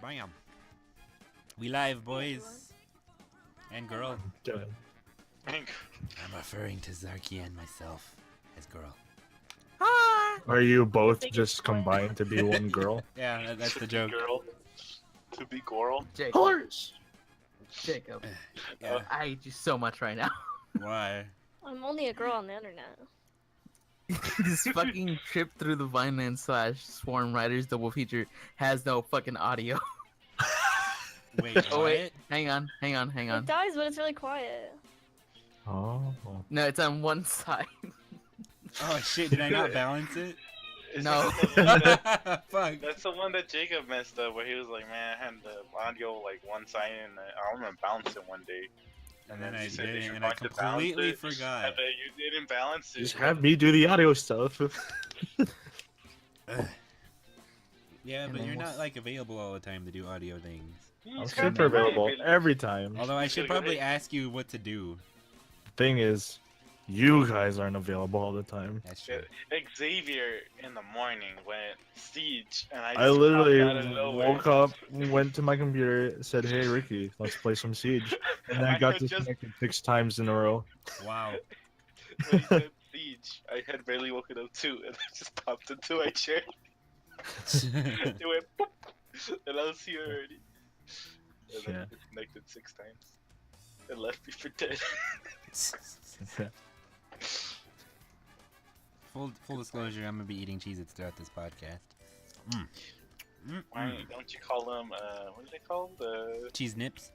Bam. We live, boys. And girl. I'm referring to Zarky and myself as girl. Are you both just combined to be one girl? Yeah, that's the joke. Girl. To be girl. Jacob. Colors! Jacob. Yeah. I hate you so much right now. Why? I'm only a girl on the internet. This fucking trip through the Vineland/Swarm Riders double feature has no fucking audio. Wait, Oh wait, what? hang on. It dies, but it's really quiet. Oh. No, it's on one side. Oh shit, did I not balance it? No. Fuck. That's the one that Jacob messed up, where he was like, "Man, I had the audio like one side, and I'm gonna bounce it one day." And then I you said that did you it, and I wanted to balance completely it, forgot. and then you didn't balance it. Just have me do the audio stuff. Yeah, And but then you're we'll not like available all the time to do audio things. I'm super available every time. Although I should probably ask you what to do. Thing is, you guys aren't available all the time. That's true. Xavier in the morning went Siege, and I just literally popped out of nowhere. woke up, went to my computer, said, "Hey Ricky, let's play some Siege," and then I got had just- disconnected 6 times in a row. Wow. When he said Siege, I had barely woken up too, and I just popped into my chair. It went boop, and I was here already. And then Yeah. I disconnected 6 times. And left me for dead. Full disclosure, I'm gonna be eating Cheez-Its throughout this podcast. Why don't you call them, what are they called? The... Cheese nips.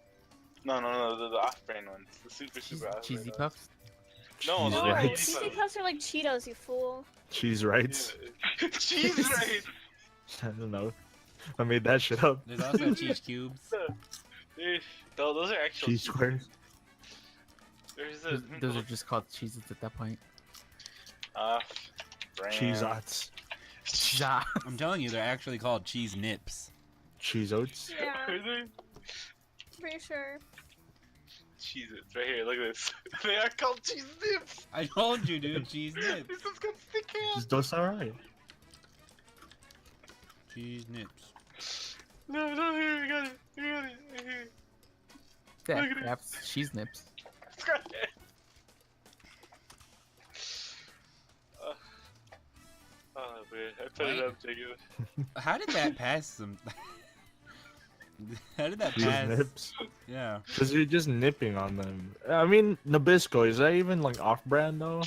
No, the off-brand ones. The super off-brand Cheesy ones. puffs. No, No, Right. cheesy puffs are like Cheetos, you fool. Cheese rights. Cheese right. I don't know. I made that shit up. There's also cheese cubes. Those are actual Cheese squares. There's a Those are just called cheeses at that point. off-brand. Cheese oats. Ja. I'm telling you, they're actually called cheese nips. Cheese oats. Yeah, Are they? pretty sure. Cheese it right here. Look at this. They are called cheese nips. I told you, dude, cheese nips. This is got thick hands. Just don't sound right. Cheese nips. No, here, we got it. We got it. Right here. Yeah, Look at it. perhaps cheese nips. It's got it. Oh man, I put it What? up, Jacob. How did that pass some? How did that Cheese pass? nips. Yeah. Because you're just nipping on them. I mean, Nabisco, is that even like off-brand though?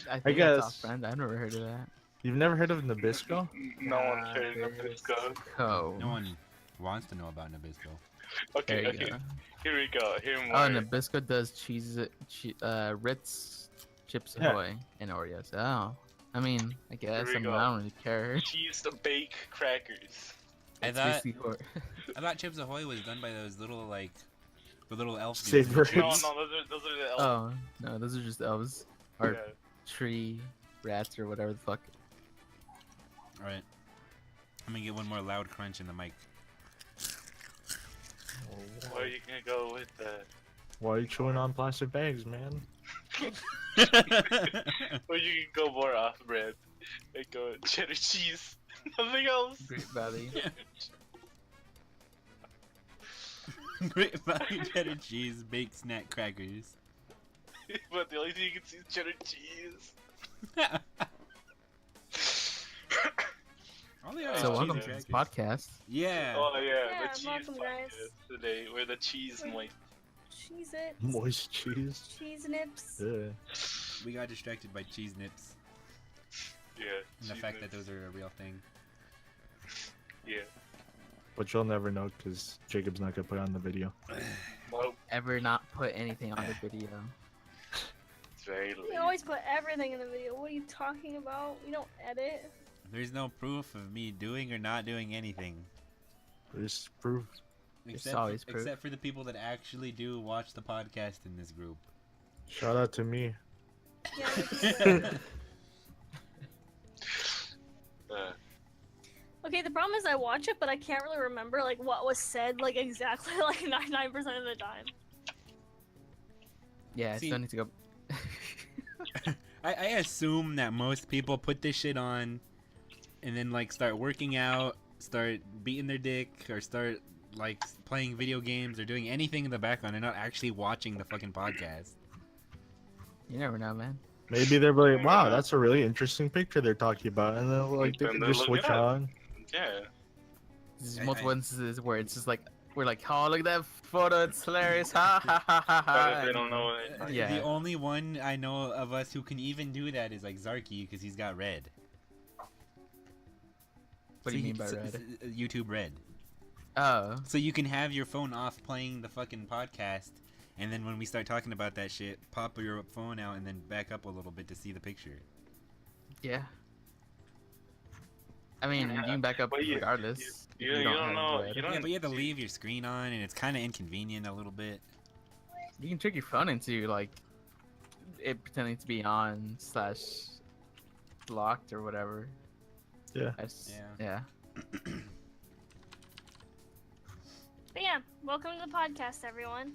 I think guess. that's off-brand. I've never heard of that. You've never heard of Nabisco? No one cares about this go. Co. No one wants to know about Nabisco. Okay, There you okay. go. Here we go. Here more. Oh, Nabisco does Ritz, Chips Yeah. Ahoy, and Oreos. Oh, I mean, I guess. we I mean, go. I don't really care. Cheese to bake crackers. I It's thought basically or- Chips Ahoy was done by those little like, the little elf. Savor dudes. No, Ritz. no, those are the elves. Oh no, those are just elves or Yeah. tree rats or whatever the fuck. All right. I'm gonna get one more loud crunch in the mic. Or you can go with the. Why are you chewing on plastic bags, man? Or you can go more off-brand and go with cheddar cheese. Nothing else. Great Valley. Great value cheddar cheese baked snack crackers. But the only thing you can see is cheddar cheese. All the other So cheese welcome to crackers. this podcast. Yeah. Oh yeah, Yeah, the cheese welcome, guys. podcast today. We're the cheese Wait. moist. Cheese it. Moist cheese. Cheese nips. Yeah. We got distracted by cheese nips Yeah. and the cheese fact that nips. those are a real thing. Yeah. But you'll never know because Jacob's not gonna put on the video. Nope. Ever not put anything on the video. It's very late. We always put everything in the video. What are you talking about? We don't edit. There's no proof of me doing or not doing anything. There's proof. always proof. Except for the people that actually do watch the podcast in this group. Shout out to me. Yeah, we just do it. Okay, the problem is I watch it, but I can't really remember like what was said like exactly like 99% of the time. Yeah, I See- still need to go. I assume that most people put this shit on and then like start working out start beating their dick or start like playing video games or doing anything in the background and not actually watching the fucking podcast. You never know, man. Maybe they're like, wow, that's a really interesting picture they're talking about, and then like they can just switch on. Yeah. There's multiple instances where it's just like we're like, oh, look at that photo, it's hilarious, ha ha ha ha ha. They don't know it. Yeah. The only one I know of us who can even do that is like Zarky because he's got Red. What do you mean by Red? YouTube Red. Oh. So you can have your phone off playing the fucking podcast, and then when we start talking about that shit, pop your phone out and then back up a little bit to see the picture. Yeah. I mean, you can back up regardless. You don't know. Yeah, but you have to leave your screen on, and it's kind of inconvenient a little bit. You can trick your phone into like it pretending to be on / locked or whatever. Yeah. Yeah. But yeah, welcome to the podcast, everyone.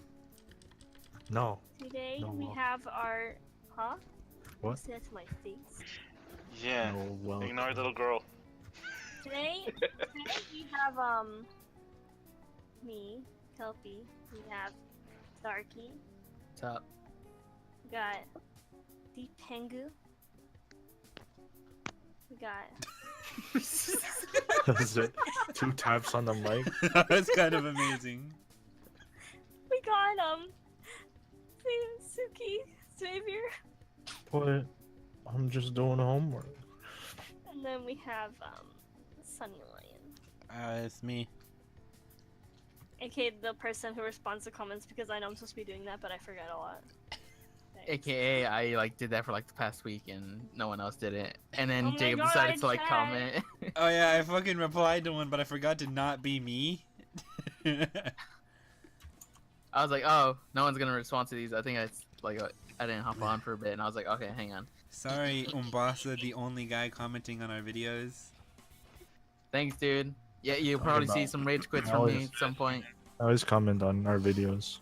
No. Today No, we well. have our... Huh? What? Say that to my face. Yeah. No, well. Ignore the little girl. Today we have, me, Kelpie. We have Darky. Top. We got Deep Pengu. We got... That's it. 2 taps on the mic. That's kind of amazing. We got, Suki, Xavier. What? I'm just doing homework. And then we have, Sunny Lion. It's me. AKA the person who responds to comments because I know I'm supposed to be doing that, but I forget a lot. Thanks. AKA, I like did that for like the past week and no one else did it. And then Oh my Jacob God, decided I to like tried. comment. Oh yeah, I fucking replied to one, but I forgot to not be me. I was like, oh, no one's gonna respond to these. I think I didn't hop on for a bit, and I was like, okay, hang on. Sorry, Umbasa, the only guy commenting on our videos. Thanks, dude. Yeah, you'll probably see some rage quits from me at some point. I always comment on our videos.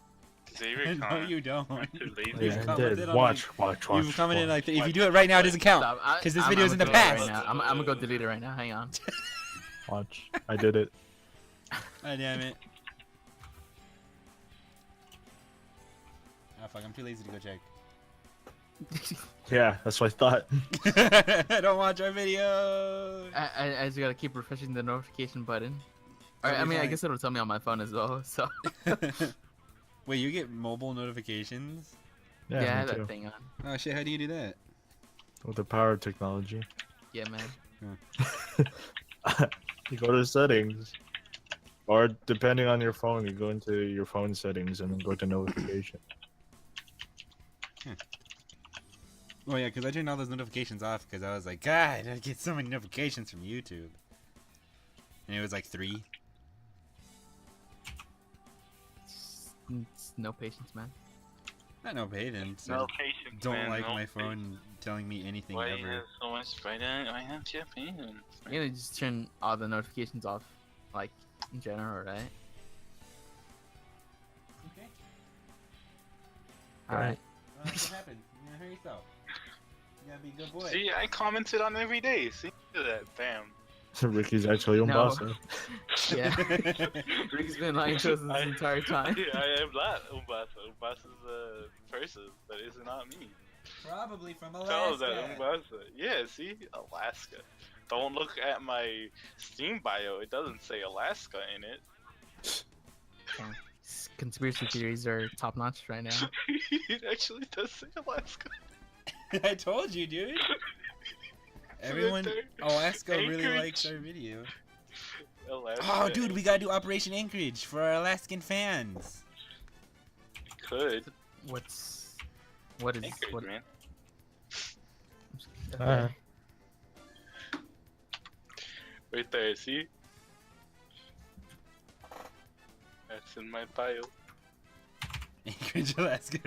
Xavier No, comment. you don't. Too lazy. You've Yeah, I commented did. on, Watch. You've commented watch. like if you do it right now, it doesn't count Stop. because this I'm video's in the gonna go past. right now. I'm gonna go delete it right now. Hang on. Watch. I did it. Oh, damn it. Oh fuck, I'm too lazy to go check. Yeah, that's what I thought. Don't watch our video. I just gotta keep refreshing the notification button. That'll I be mean, I fine. guess it'll tell me on my phone as well. So Wait, you get mobile notifications? yeah, I me have too. that thing on. Oh shit, how do you do that? With the power of technology. Yeah, man. You go to settings. Or depending on your phone, you go into your phone settings and then go to notification. Oh yeah, because I turned all those notifications off because I was like, God, I get so many notifications from YouTube. And it was like 3. It's no patience, man. Not no patience. No I patience, don't man. like no my patience. phone telling me anything Why do you ever. have so much patience? Why have you patience? You gotta just turn all the notifications off, like in general, right? Okay. All right. Well, that's what happened. You gotta hurry yourself. You gotta be a good boy. See, I commented on every day. See, look at that. Bam. Ricky's actually Umbasa. Yeah. Rick's been lying to us this entire time. I am not Umbasa. Umbasa's a person, but it's not me. Probably from Tell them that Umbasa. Yeah, see? Alaska. Don't look at my Steam bio. It doesn't say Alaska in it. Conspiracy theories are top notch right now. It actually does say Alaska. I told you, dude. Everyone, Alaska really Anchorage. likes our video. Alaska. Oh, dude, we gotta do Operation Anchorage for our Alaskan fans. Could. What is Anchorage, what? man. Alright. Right there, see? That's in my bio. Anchorage, Alaska.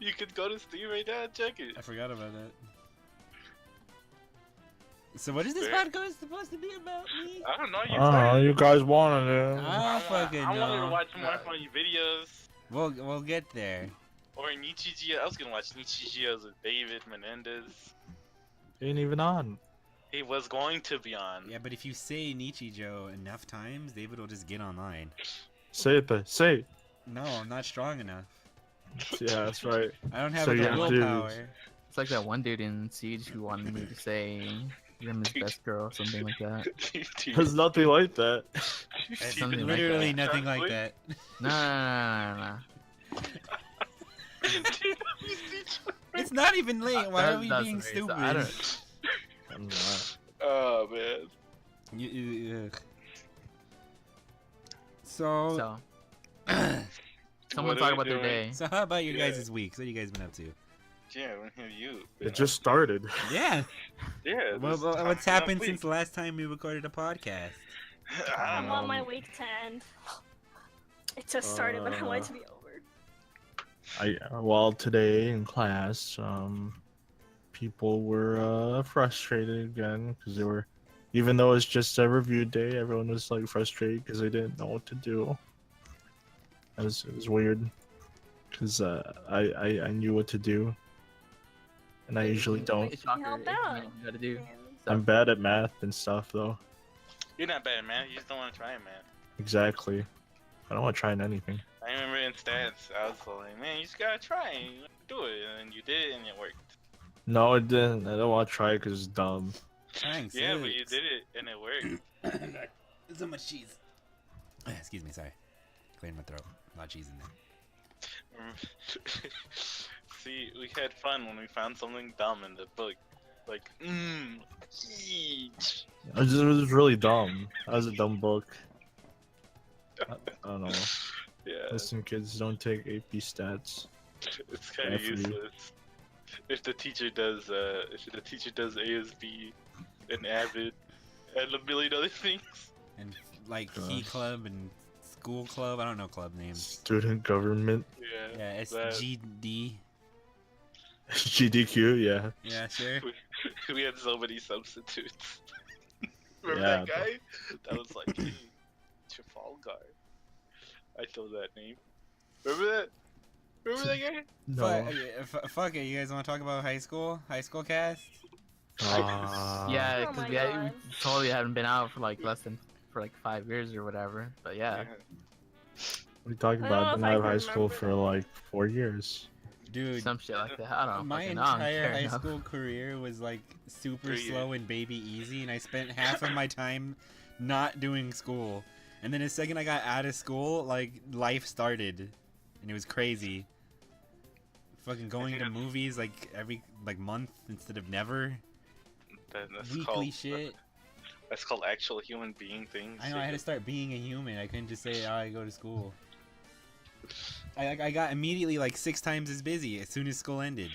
You could go to Steam right now and check it. I forgot about that. So what is this Fair. podcast supposed to be about me? I don't know. You Oh, you guys wanted it. I don't fucking I wanted to know. watch more funny videos. We'll get there. Or Nichijio. I was gonna watch Nichijios with David Menendez. Ain't even on. He was going to be on. Yeah, but if you say Nichijou enough times, David will just get online. Say it, then. Say it. No, I'm not strong enough. Yeah, that's right. I don't have So the you have to- willpower. It's like that one dude in Siege who wanted me to say you're his best girl or something like that. There's nothing like that. It's Something like literally that. nothing like that. Nah. It's not even late. Why are we That's being amazing. stupid? I don't. I'm not. Oh man. Ugh. So, So, What someone are talk we about their doing? day. so how about your Yeah. guys' weeks? What have you guys been up to? Yeah, when have you? It just started. Yeah. Yeah. What's this happened week. since the last time we recorded a podcast? I I don't want know. my week to end. It just started, but I want it to be over. Well, today in class, people were frustrated again because they were, even though it's just a review day, everyone was like frustrated because they didn't know what to do. It was weird because I knew what to do, and I usually don't. Shocker, Help if you out. know what you gotta do. Man. I'm bad at math and stuff though. You're not bad, man. You just don't want to try it, man. Exactly. I don't want to try anything. I remember in stats, I was like, man, you just gotta try it. You do it, and you did it, and it worked. No, it didn't. I don't want to try it because it's dumb. Thanks. Yeah, but you did it, and it worked. There's so much cheese. Excuse me, sorry. Clearing my throat. A lot of cheese in there. See, we had fun when we found something dumb in the book. Like, each. It was really dumb. That was a dumb book. I don't know. Yeah, Listen, kids, don't take AP stats. it's kind of F you. useless. If the teacher does ASB and Avid and a million other things. And like Gosh. Key Club and School Club. I don't know club names. Student government. Yeah. Yeah, that- SGD. GDQ, yeah. Yeah, sure. We had so many substitutes. Remember Yeah, that guy? That was like, hey, Trafalgar. I know that name. Remember that? Remember that guy? No. Fuck it. You guys want to talk about high school? High school cast? Yeah, Oh because my we God. totally haven't been out for like like 5 years or whatever. But yeah, We talked I don't about know been if I out of can high school remember for that. like 4 years. Dude, some shit like that. I don't know. my fucking know, I don't entire care high enough. school career was like super 3 years. slow and baby easy, and I spent half of my time not doing school. And then the second I got out of school, like life started, and it was crazy. Fucking going to movies like every month instead of never. That's Weekly called, shit. That's called actual human being things. I know I had to start being a human. I couldn't just say, "Oh, I go to school." I got immediately like 6 times as busy as soon as school ended.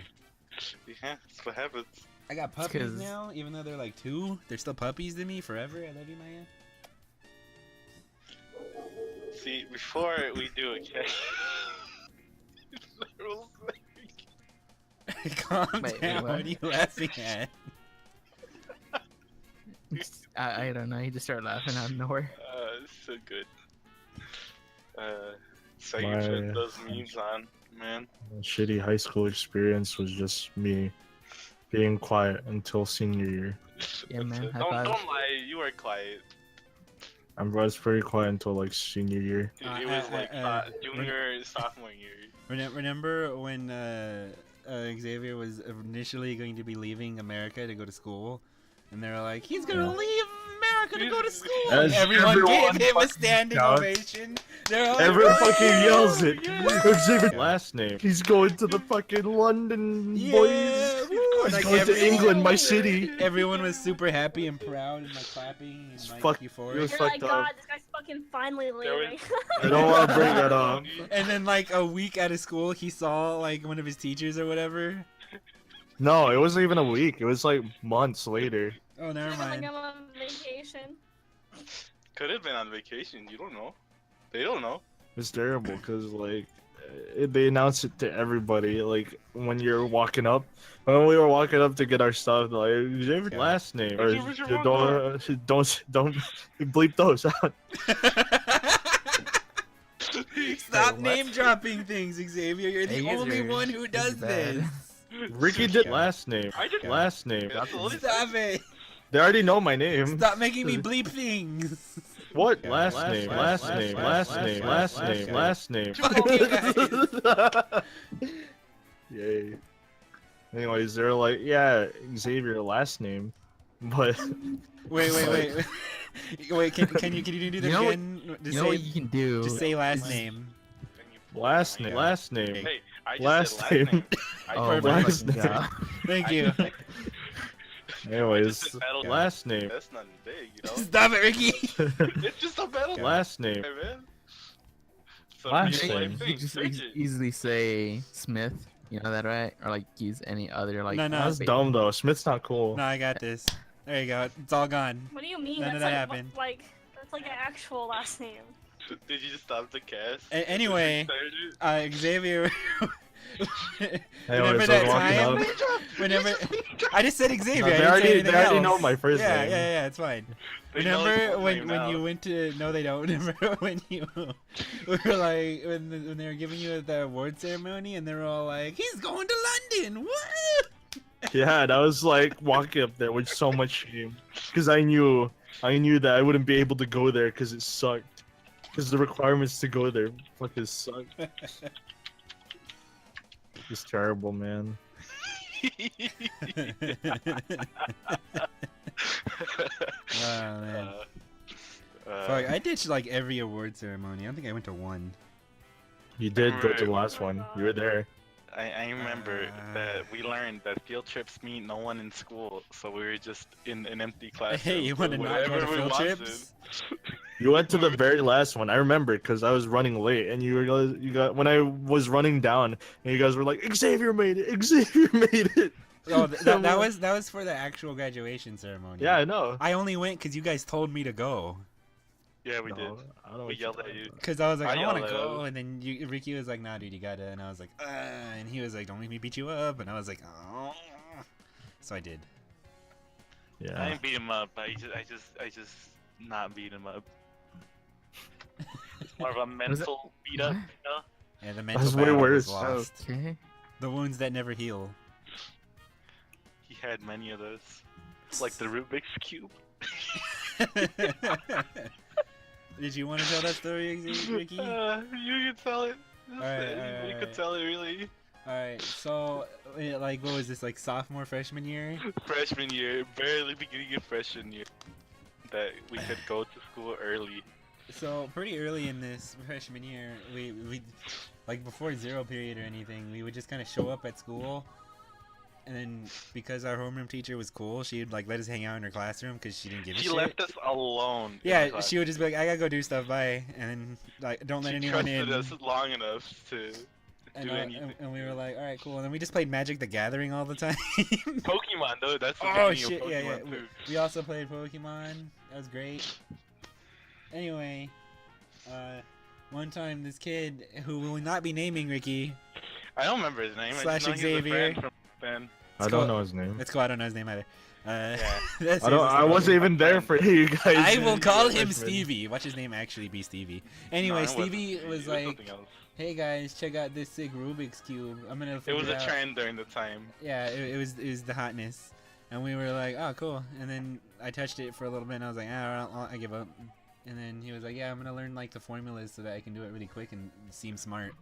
Yeah, that's what happens. I got puppies 'cause- now, even though they're like 2. They're still puppies to me forever. I love you, Maya. See, before we do it, okay? Calm Wait, down. what? What are you laughing at? I don't know. He just started laughing out of nowhere. So good. So you put those memes on, man. A shitty high school experience was just me being quiet until senior year. Yeah, man. High Don't five. lie, you were quiet. I was pretty quiet until like senior year. It was like junior, sophomore year. Remember when Xavier was initially going to be leaving America to go to school, and they were like, "He's gonna leave America to go to school." As Everyone gave him a fucking standing shouts. ovation. They're like, Everyone "Woo! fucking yells it. Yeah. Xavier last name. He's going to the fucking London, Yeah, boys. woo. He's Like, going to everyone- England, my city. Everyone was super happy and proud and like clapping and like Fuck- euphoric. it was You're like, fucked up. God, this guy's fucking finally There leaving. I don't want to bring that up. And then like a week out of school, he saw like one of his teachers or whatever. No, it wasn't even a week. It was like months later. Oh, never Like mind. I'm on vacation. Could have been on vacation, you don't know. They don't know. It's terrible because like they announced it to everybody. Like when you're walking up, when we were walking up to get our stuff, like Xavier's last name or What's your don't bleep those out. Stop Wait, what? name dropping things, Xavier. You're the Hey, only user, one who this is does bad. this. Ricky did last name. I did Last name. That's the only Stop it. They already know my name. Stop making me bleep things. What? Yeah, Last name. Fuck you guys. Yay. Anyways, they're like, yeah, Xavier last name, but Wait. Wait, can you do that You know what- again? You know what you can do? Just say last name. last name. Hey, I just Last said last name. name. I Oh just my last name. god. Thank you. Anyways, said metal. last name. That's nothing big, you know? Stop it, Ricky. It's just a metal. Last name. Hey, man. So Last real name. life You thing, just search it. easily say Smith. You know that, right? Or like use any other like. No, That's bait. dumb though. Smith's not cool. No, I got this. There you go. It's all gone. What do you mean? None of That's that like, happened. like that's like an actual last name. Did you just stop the cast? Anyway, Xavier. Anyways, Remember I that was walking time? up. Whenever I just said Xavier, No, I they didn't say already anything know else. my first yeah, name. Yeah, it's fine. They know his Remember full when name when now. you went to? No, they don't. Remember when you we were like when they were giving you the award ceremony and they were all like, "He's going to London." Woo! Yeah, that was like walking up there with so much shame, because I knew that I wouldn't be able to go there because it sucked. Because the requirements to go there fucking sucked. It's terrible, man. Oh man. Uh, Fuck, I ditched like every award ceremony. I don't think I went to one. You did go to the last one. You were there. I remember that we learned that field trips mean no one in school, so we were just in an empty classroom. Hey, you want to not go to wherever we field wanted. trips? You went to the very last one. I remember because I was running late, and you got when I was running down, and you guys were like, "Xavier made it! Xavier made it!" Oh, that was for the actual graduation ceremony. Yeah, I know. I only went because you guys told me to go. Yeah, we No, did. I don't know We what you're yelled at talking you. about. Cause I was like, I want yelled to at go, him. and then Ricky was like, Nah, dude, you gotta, and I was like, and he was like, Don't make me beat you up, and I was like, Oh, so I did. I Yeah. didn't beat him up. I just not beat him up. It's more of a mental beat up, you know? Yeah, the mental That's way battle was worse. lost. Okay. The wounds that never heal. He had many of those. It's like the Rubik's Cube. Did you want to tell that story, Ricky? You can tell it. Alright, We could tell it really. All right, so like, what was this, like sophomore, freshman year? Freshman year, barely beginning of freshman year, that we could go to school early. So pretty early in this freshman year, we like before zero period or anything, we would just kind of show up at school, and then because our homeroom teacher was cool, she'd like let us hang out in her classroom because she didn't give a She shit. left us alone. in Yeah, class. she would just be like, I gotta go do stuff, bye, and then like don't let She anyone trusted in. us long enough to And, do anything. and we were like, all right, cool. And then we just played Magic the Gathering all the time. Pokemon though, that's the Oh beginning shit, of yeah, Pokemon yeah. too. We also played Pokemon. That was great. Anyway, one time this kid who will not be naming Ricky. I don't remember his name. Slash I just know Xavier. He's a fan from then. I don't know his name. Let's go. I don't know his name either. Yeah. that's I don't. his I name. wasn't even there for you guys. I will call him Freshmen. Stevie. Watch his name actually be Stevie. No, Anyway, it wasn't Stevie Stevie, was it like, something else. "Hey guys, check out this sick Rubik's cube. I'm gonna It figure was it a out." trend during the time. Yeah, it was the hotness, and we were like, oh cool. And then I touched it for a little bit, and I was like, I give up. And then he was like, yeah, I'm gonna learn like the formulas so that I can do it really quick and seem smart.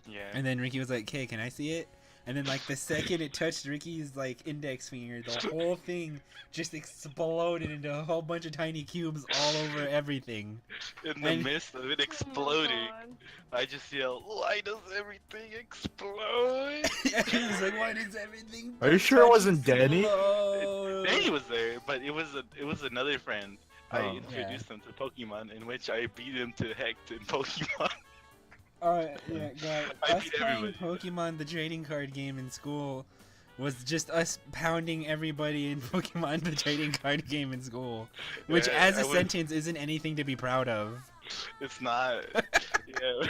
Yeah. And then Ricky was like, hey, can I see it? And then like the second it touched Ricky's like index finger, the whole thing just exploded into a whole bunch of tiny cubes all over everything. In the and- midst of it Oh my exploding, God. I just yelled, "Why does everything explode?" He was like, why does everything? Are you sure it wasn't Danny? explode?" Danny was there, but it was another friend. I Oh. introduced him to Pokemon, in which I beat him to heck in Pokemon. Alright, yeah, God. I Us beat playing everybody. Pokemon, the trading card game in school, was just us pounding everybody in Pokemon, the trading card game in school. Which, Yeah, as a I was- sentence, isn't anything to be proud of. It's not. Yeah.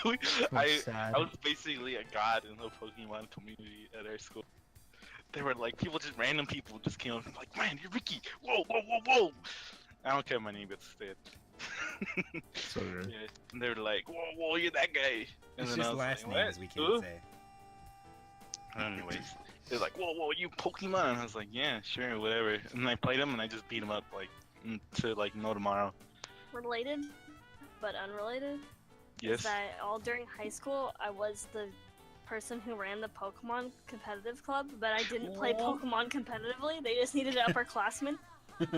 I was basically a god in the Pokemon community at our school. There were like just random people just came up and like, man, you're Ricky. Whoa, whoa, whoa, whoa. I don't care my name gets said. So good. Yeah. And they were like, whoa, whoa, you're that guy. And It's then I just was last like, names what? we Who? can't say. Anyways, They're like, whoa, you Pokemon? And I was like, yeah, sure, whatever. And then I played them and I just beat them up like to like no tomorrow. Related, but unrelated. Yes. Is that all during high school, I was the person who ran the Pokemon competitive club, but I didn't play Pokemon competitively. They just needed an upperclassman to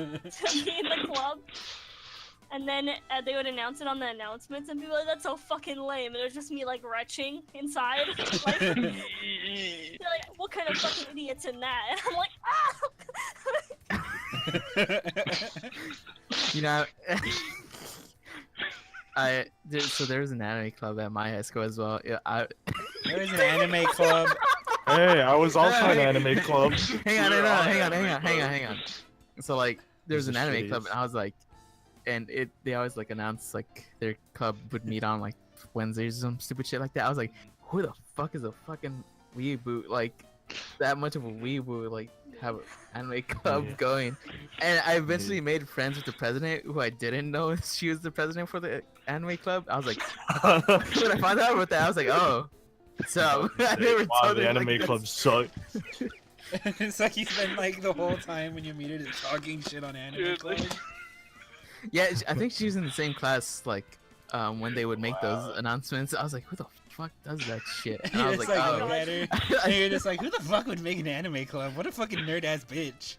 be in the club. And then they would announce it on the announcements, and people were like, that's so fucking lame. And it was just me, like, retching inside. Like, they're like, what kind of fucking idiot's in that? And I'm like, ah! You know, so there's an anime club at my high school as well. Yeah, There's an anime club. Hey, I was also in anime club. hang on. So like, there's an anime club, and I was like, and they always like announce like their club would meet on like Wednesdays or some stupid shit like that. I was like, who the fuck is a fucking weeaboo, like that much of a weeaboo, like have an anime club going? And I eventually made friends with the president, who I didn't know she was the president for the anime club. I was like, when I found out about that, I was like, oh, so I never Wow, told the her, anime like, club sucked. It's like you spend like the whole time when you meet her just talking shit on anime club. Yeah, I think she was in the same class, like, when they would make those announcements. I was like, who the fuck does that shit? And I You're was just like, like, oh. better. And you're just like, who the fuck would make an anime club? What a fucking nerd ass bitch.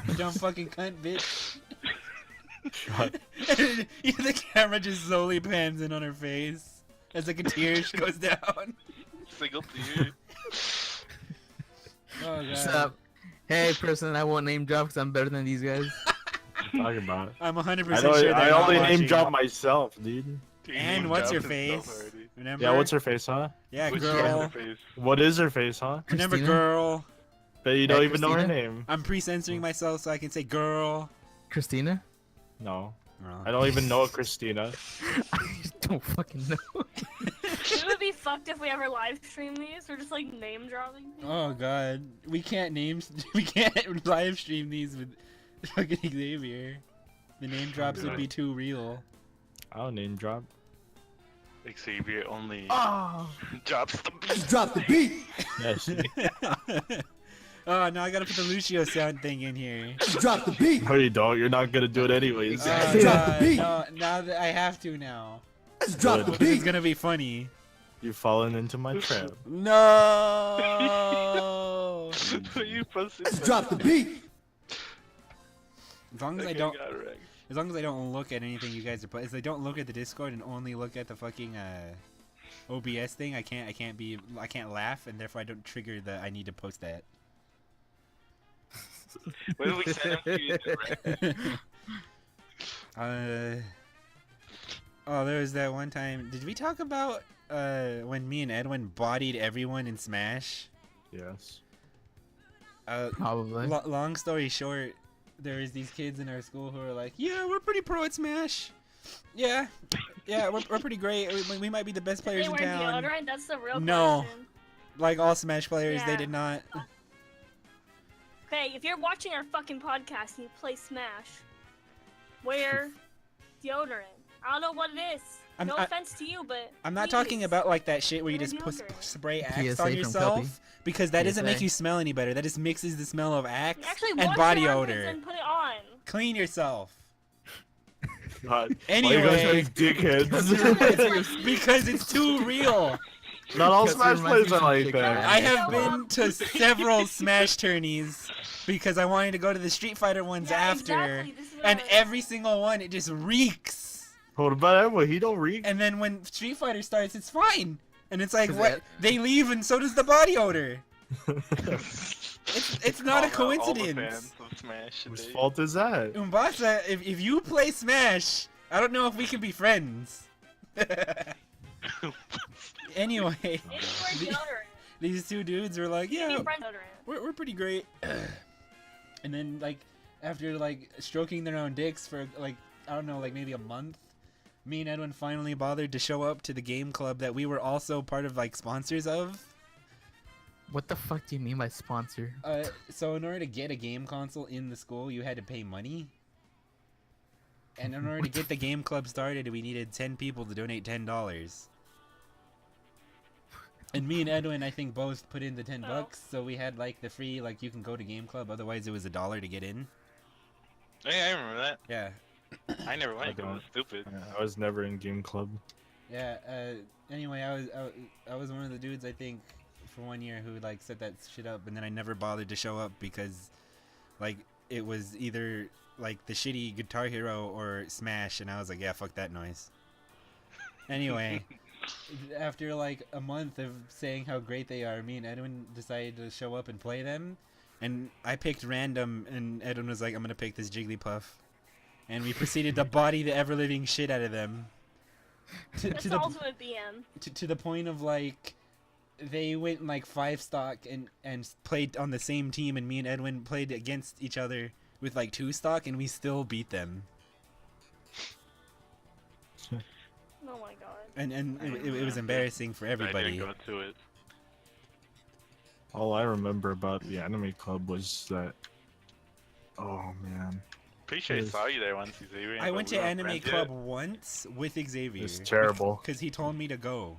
You dumb fucking cunt bitch. The camera just slowly pans in on her face as like a tear goes down. Single tear. Oh god. What's up? Hey, person, I won't name drop because I'm better than these guys. Talking about. I'm 100% I know. sure I they're not only name watching. drop myself, dude. And what's your face? Remember? Yeah, what's her face, huh? Yeah, Which girl. face? What is her face, huh? Remember, Christina? girl. But you don't Hey, even know her Christina? name. I'm pre-censoring myself so I can say girl. Christina? No, Girl. I don't even know a Christina. I don't fucking know. It would be fucked if we ever live stream these. We're just like name dropping. Oh god, we can't we can't live stream these with fucking Xavier. The name drops would be too real. I'll name drop. Xavier only Oh, drops the beat. Drop the beat. Yes. Oh, now I gotta put the Lucio sound thing in here. Drop the beat. No, you don't. You're not gonna do it anyways. Oh, Drop the god, beat. no, now that I have to now. Let's drop the Because it's beat. gonna be funny. You've fallen into my trap. No! You posted Let's drop the beat. As long as I don't look at anything you guys are putting, as I don't look at the Discord and only look at the fucking OBS thing, I can't laugh, and therefore I don't trigger the I need to post that. When did we send him to you? Oh, there was that one time. Did we talk about when me and Edwin bodied everyone in Smash? Yes. probably. Long story short, there was these kids in our school who were like, "Yeah, we're pretty pro at Smash. Yeah, we're pretty great. We might be the best players They in wear town." deodorant? That's the real No. question. Like all Smash players, they Yeah. did not. Okay, if you're watching our fucking podcast and you play Smash, wear deodorant. I don't know what it is. No offense to you, but I'm not please. talking about like that shit where you Wear just deodorant. spray Axe PSA on from yourself, Kelpie. because that doesn't make PSA. you smell any better. That just mixes the smell of Axe Actually, and wash body your armpits odor. and put it on. Clean yourself. God. Anyway. Why you guys being dickheads? Because it's too real. Not all Because it Smash reminds players me are of like Big that. Bang. I have been to several Smash tourneys because I wanted to go to the Street Fighter ones Yeah, after, exactly. This is what and I was- every single one it just reeks. Hold about Edwin, he don't reek. And then when Street Fighter starts, it's fine. And it's like, Is what? that- They leave, and so does the body odor. It's not a All the coincidence. fans of Smash Whose today. fault is that? Umbasa, if you play Smash, I don't know if we can be friends. Anyway, If you wear deodorant, these two dudes were like, be yeah, friends deodorant. we're pretty great. And then like after like stroking their own dicks for like I don't know, like maybe a month, me and Edwin finally bothered to show up to the game club that we were also part of, like sponsors of. What the fuck do you mean by sponsor? So in order to get a game console in the school, you had to pay money. And in order to get the game club started, we needed 10 people to donate $10. And me and Edwin, I think, both put in the $10, so we had like the free, like you can go to Game Club. Otherwise, it was $1 to get in. Hey, I remember that. Yeah. I never went. I It don't. was stupid. Yeah, I was never in game club. Yeah. Anyway, I was one of the dudes, I think, for 1 year who like set that shit up, and then I never bothered to show up because, like, it was either like the shitty Guitar Hero or Smash, and I was like, yeah, fuck that noise. Anyway. After like a month of saying how great they are, me and Edwin decided to show up and play them, and I picked random, and Edwin was like, I'm gonna pick this Jigglypuff, and we proceeded to body the ever-living shit out of them That's the ultimate BM. to the point of like they went like 5 stock and played on the same team, and me and Edwin played against each other with like 2 stock, and we still beat them. Oh my god. And it was embarrassing for I everybody. didn't go to it. All I remember about the anime club was that. Oh man, Pretty sure I Yes. saw you there once, Xavier. I but went we to weren't Anime friends Club yet. once with Xavier. it's terrible. Because he told me to go.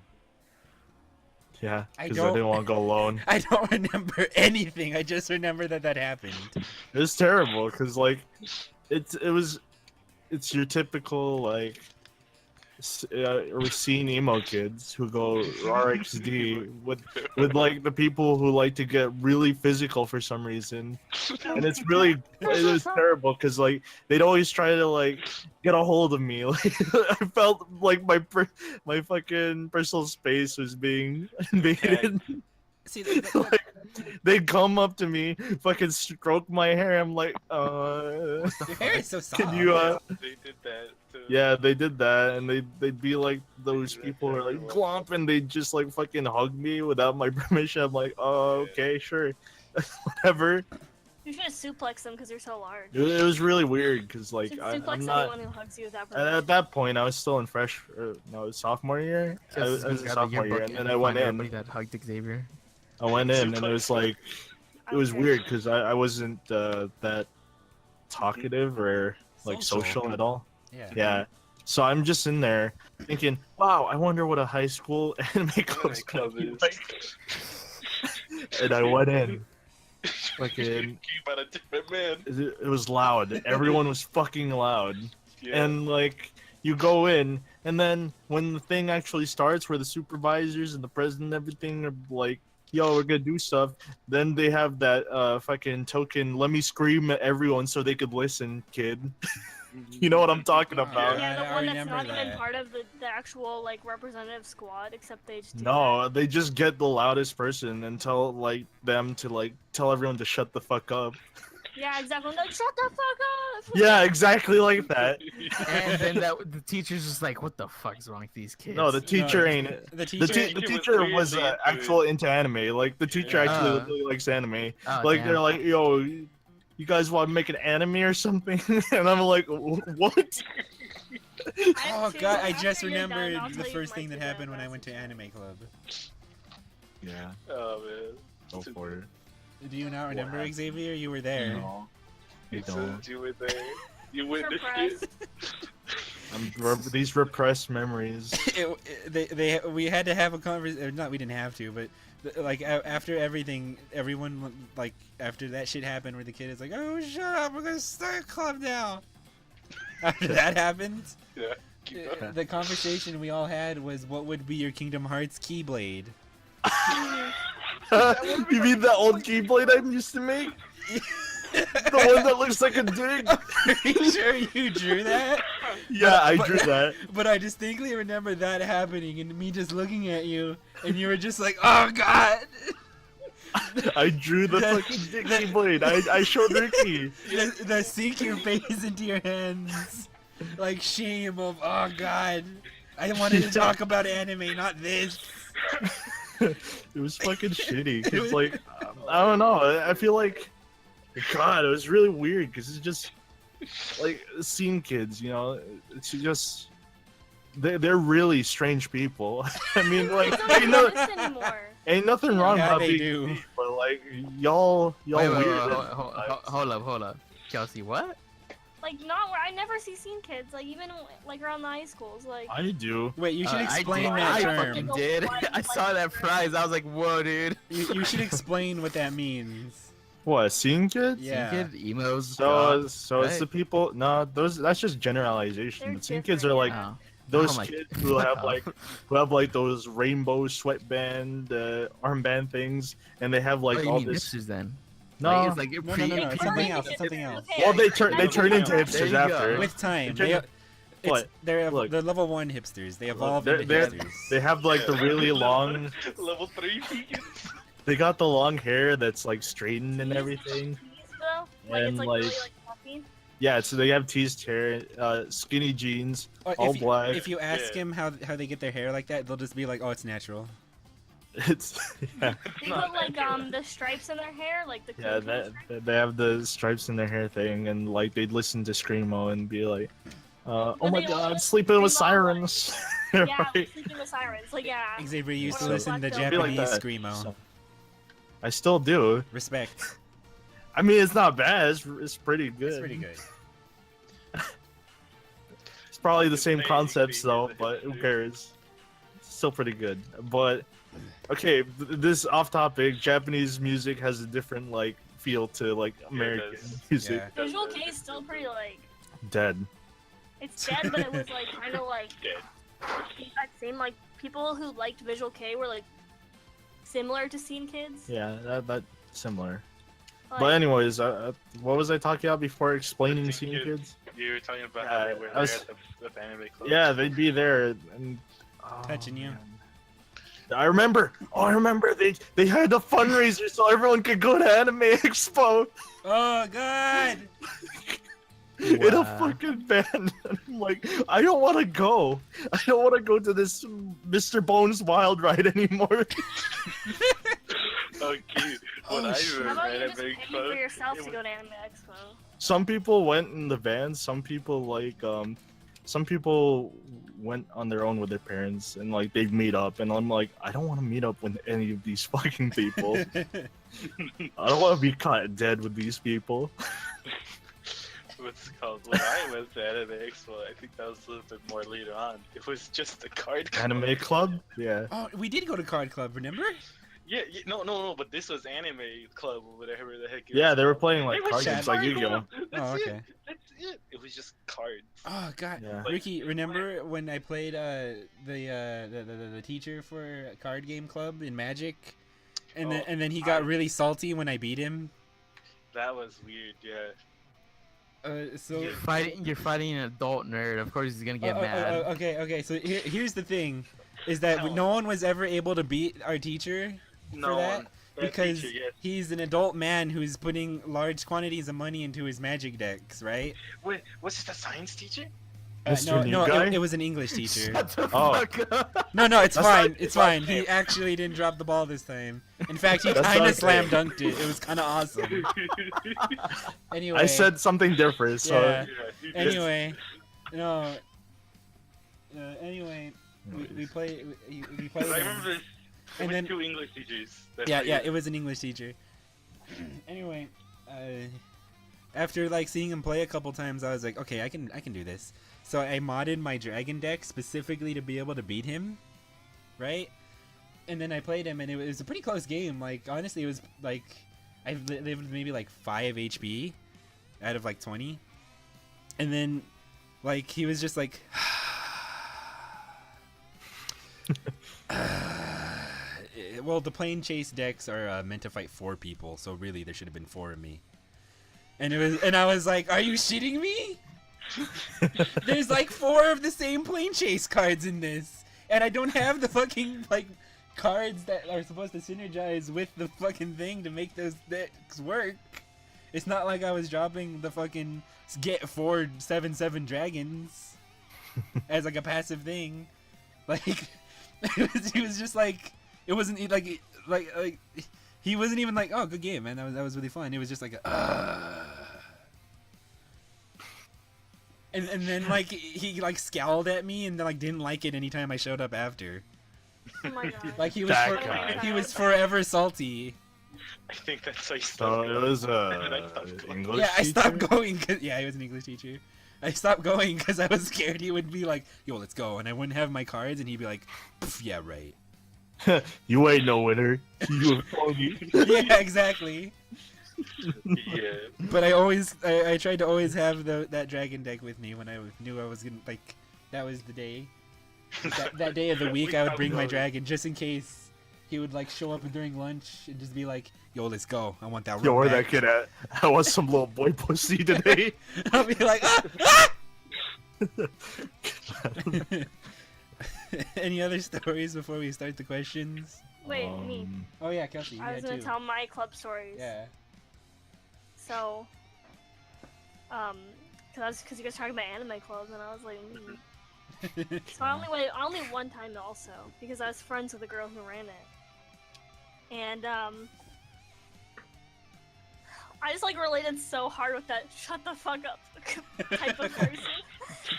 Yeah, I because I don't- didn't want to go alone. I don't remember anything. I just remember that happened. It was terrible because like, it's your typical like, scene emo kids who go RXD with like the people who like to get really physical for some reason, and it was terrible because like they'd always try to like get a hold of me. Like I felt like my fucking personal space was being invaded. See, Like, they'd come up to me, fucking stroke my hair. I'm like, your hair is so soft. can you They did that too. Yeah, they did that, and they'd be like those Yeah, people who are like everyone. glomp, and they just like fucking hug me without my permission. I'm like, oh, okay, sure, whatever. You should have suplexed them because you're so large. It was really weird because You like should I'm suplex not. anyone who hugs you without At permission. that point, I was still in sophomore year. I was in sophomore year, and then I went Everybody in. that hugged Xavier. I went in, and it was like it was Okay. weird because I wasn't that talkative or like social at all. Yeah. Yeah. So I'm just in there thinking, wow, I wonder what a high school anime club's gonna club be is. like. And I went in. Fucking, Came out a different man. it was loud. Everyone was fucking loud. Yeah. And like, you go in, and then when the thing actually starts, where the supervisors and the president and everything are like, yo, we're gonna do stuff, then they have that fucking token, let me scream at everyone so they could listen, kid. You know what I'm talking about? Yeah, the I one that's remember not even that. part of the actual like representative squad, except they just do No, they just get the loudest person and tell like them to like tell everyone to shut the fuck up. that. Yeah, exactly. Like, shut the fuck up. Yeah, exactly like that. And then the teacher's just like, what the fuck's wrong with these kids? No, the teacher No, ain't. The The, teacher. the was teacher weirdly was into it. actual into anime. Like the teacher Yeah. actually really likes anime. Oh, Like damn. they're like, yo, you guys want to make an anime or something? And I'm like, what? I Oh have two. god, I just After you're done, remembered I'll the tell you first my thing that two happened when I badass went to incidents. Anime Club. Yeah, Oh man. go for it. Do you not remember, happened? Xavier? You were there. No, I You don't. said you were there. You witnessed Repressed. it. These repressed memories. We had to have a conversation. Not we didn't have to, but like after everything, everyone like after that shit happened, where the kid is like, "Oh, shut up! We're gonna start a club now." After that happened, Yeah. Keep going. the conversation we all had was, "What would be your Kingdom Hearts Keyblade?" You mean that old Keyblade I used to make? The one that looks like a dick? Are you sure you drew that? Yeah, I But- drew that. But I distinctly remember that happening and me just looking at you, and you were just like, "Oh God!" I drew the That- fucking dick that- Keyblade. I showed Ricky. the sink your face into your hands, like shame of, "Oh God, I wanted to talk about anime, not this." It was fucking shitty. Cause like, I don't know. I feel like, God, it was really weird. Cause it's just like scene kids, you know. It's just they're really strange people. I mean, like, They don't ain't, no, exist anymore. ain't nothing wrong Yeah, about they being do. weird, but like y'all Wait, weird. hold up. Kelsey, what? Like not where I never see scene kids. Like even like around the high schools. Like I do. Wait, you should explain I that did. term. I fucking did. I saw that prize. I was like, whoa, dude. You should explain what that means. What, seeing kids? Yeah. Kid, emos. So it's right? the people. No, that's just generalization. They're The seeing kids are different, like yeah. those Oh my- kids who have like those rainbow sweatband, armband things, and they have like Oh, you all mean this. hipsters then? No, Like, it's like you're No, no, no, no, it's something else. It's Okay, something else. well they turn into There hipsters you after. go. With time, They turn- What? they're Look. level 1 hipsters. They evolve They're- into they're- hipsters. They have like the really long. Level 3 vegans. They got the long hair that's like straightened and everything. Though? Like And, it's like like- really like fluffy. Yeah, so they have teased hair, skinny jeans, Or all if you, black. If you ask Yeah. him how they get their hair like that, they'll just be like, "Oh, it's natural." It's yeah, They put like the stripes in their hair, like the yeah. They have the stripes in their hair thing, and like they'd listen to screamo and be like, "Oh But my they God, also sleeping with screamo, sirens." Yeah, Right? like sleeping with sirens. Like yeah. Xavier used to Or listen to like Be like Japanese that. screamo. So- I still do. Respect. I mean, it's not bad. It's pretty good. It's pretty good. It's probably the same Maybe concepts though, the but who hipsters. cares? It's still pretty good. But okay, this off topic. Japanese music has a different like feel to like American does. music. Yeah. Visual K is still pretty like Dead. it's dead, but it was like kind of like Dead. that same like people who liked Visual K were like similar to Scene Kids. Yeah, that similar. Like, But anyways, what was I talking about before explaining Teen Scene Kids. Kids? You were talking about Yeah, how they were I there was- at the anime club. Yeah, they'd be there and oh, Touching you. man. I remember. Oh, I remember. They had a fundraiser so everyone could go to Anime Expo Oh God! in a Wow. fucking van. And I'm like, I don't want to go. I don't want to go to this Mr. Bones Wild Ride anymore. Okay. When Oh, I shit. were how about at you just Anime pay Club, for yourself it to go to Anime Expo? Some people went in the van. Some people some people went on their own with their parents and like they'd meet up. And I'm like, I don't want to meet up with any of these fucking people. I don't want to be caught dead with these people. what's it called? When I went to Anime Expo, I think that was a little bit more later on. It was just a card club. Anime Club? Yeah. Oh, we did go to Card Club, remember? Yeah, no, but this was Anime Club or whatever the heck. it Yeah, was they were called. playing like It was card just games like card Yu-Gi-Oh. club. That's Oh, it. okay. That's it. It was just cards. Oh God, Yeah. Ricky, remember when I played the teacher for Card Game Club in Magic, and then he got really salty when I beat him. That was weird. Yeah. So You're fighting an adult nerd. Of course he's gonna get mad. okay. So here's the thing, is that Hell. no one was ever able to beat our teacher No that, one. That because teacher, yes. he's an adult man who's putting large quantities of money into his Magic decks, right? Wait, was it the science teacher? Mr. New No, Guy? it was an English teacher. Shut the Oh. fuck up. No, it's That's fine. not- It's fine. He actually didn't drop the ball this time. In fact, he That's kind not of slam okay. dunked it. It was kind of awesome. Anyway. I said something different, so Yeah. he did. Anyway, no. Anyway, we played. We played. I remember this. And And then- then 2 English teachers. that Yeah, played. it was an English teacher. Anyway, after like seeing him play a couple times, I was like, okay, I can do this. So I modded my dragon deck specifically to be able to beat him, right? And then I played him, and it was a pretty close game. Like honestly, it was like I lived maybe like 5 HP out of like 20, and then like he was just like. Well, the plane chase decks are meant to fight 4 people, so really there should have been 4 of me. And I was like, "Are you shitting me? There's like 4 of the same plane chase cards in this, and I don't have the fucking like cards that are supposed to synergize with the fucking thing to make those decks work. It's not like I was dropping the fucking get 4 7/7 dragons as like a passive thing. Like he was just like." It wasn't like he wasn't even like, oh, good game, man. That was really fun. It was just like and then like he like scowled at me and then like didn't like it anytime I showed up after. Oh my god. Like he was That guy. he was forever salty. I think that's how you So stopped it going. was And I stopped going. English Yeah, I stopped teacher? going. Yeah, he was an English teacher. I stopped going because I was scared he would be like, "Yo, let's go," and I wouldn't have my cards, and he'd be like, "Yeah, right." You ain't no winner. You a phony. Yeah, exactly. Yeah. But I tried to always have that dragon deck with me when I knew I was gonna that was the day. That day of the week, I would bring my dragon just in case he would like show up during lunch and just be like, "Yo, let's go. I want that." Yo, where back." that kid at? I want some little boy pussy today. I'll be like, ah! Any other stories before we start the questions? Wait, me. Oh yeah, Kelsey, you I was had gonna two. tell my club stories. Yeah. So, cause you guys talking about anime clubs, and I was like, So I only one time also, because I was friends with the girl who ran it. And I just like related so hard with that shut the fuck up type of person.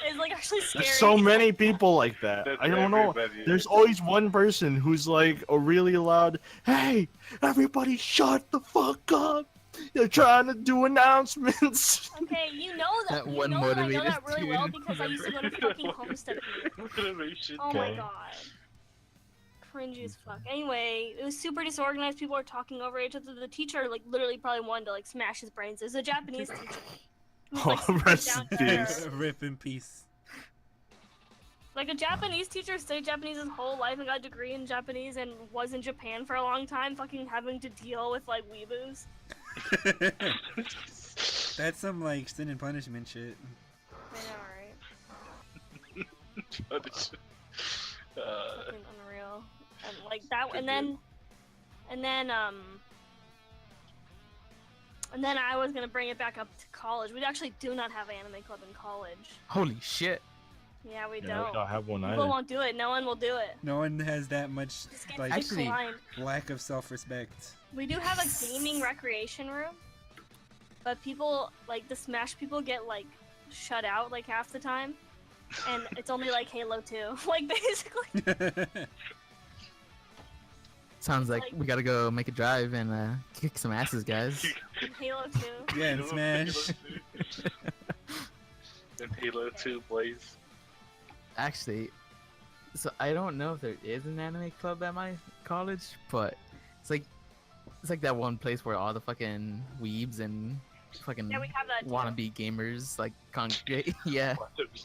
It's like actually scary. There's so many people like that. That's I don't know. everybody. There's always one person who's like a really loud, "Hey, everybody shut the fuck up. They're trying to do announcements." Okay, you know That that. You one know that I know motivated that really well student. because I used to go to fucking Homestead. Motivation. Oh my Okay. god. Cringy as fuck. Anyway, it was super disorganized. People were talking over each other. The teacher, like, literally probably wanted to, like, smash his brains. It was a Japanese teacher. Who was, like, Oh, super rest down in to peace. earth. Rip in peace. Like, a Japanese teacher studied Japanese his whole life and got a degree in Japanese and was in Japan for a long time, fucking having to deal with, like, weeboos. That's some like sin and punishment shit. I know, right? Fucking Unreal. And, like, that, and then I was gonna bring it back up to college. We actually do not have an anime club in college. Holy shit. Yeah, we Yeah, we don't. don't have one People either. won't do it. No one will do it. No one has that much This gets like Actually- declined. lack of self-respect. We do have a gaming recreation room, but people, like, the Smash people get, like, shut out, like, half the time. And it's only, like, Halo 2. Like, basically. Sounds like Like- we gotta go make a drive and kick some asses, guys. Halo 2. Yeah, and Smash. And Halo 2 Blaze. Actually, so I don't know if there is an anime club at my college, but it's like that one place where all the fucking weebs and fucking Yeah, we have that, too. wannabe gamers like congregate. Yeah.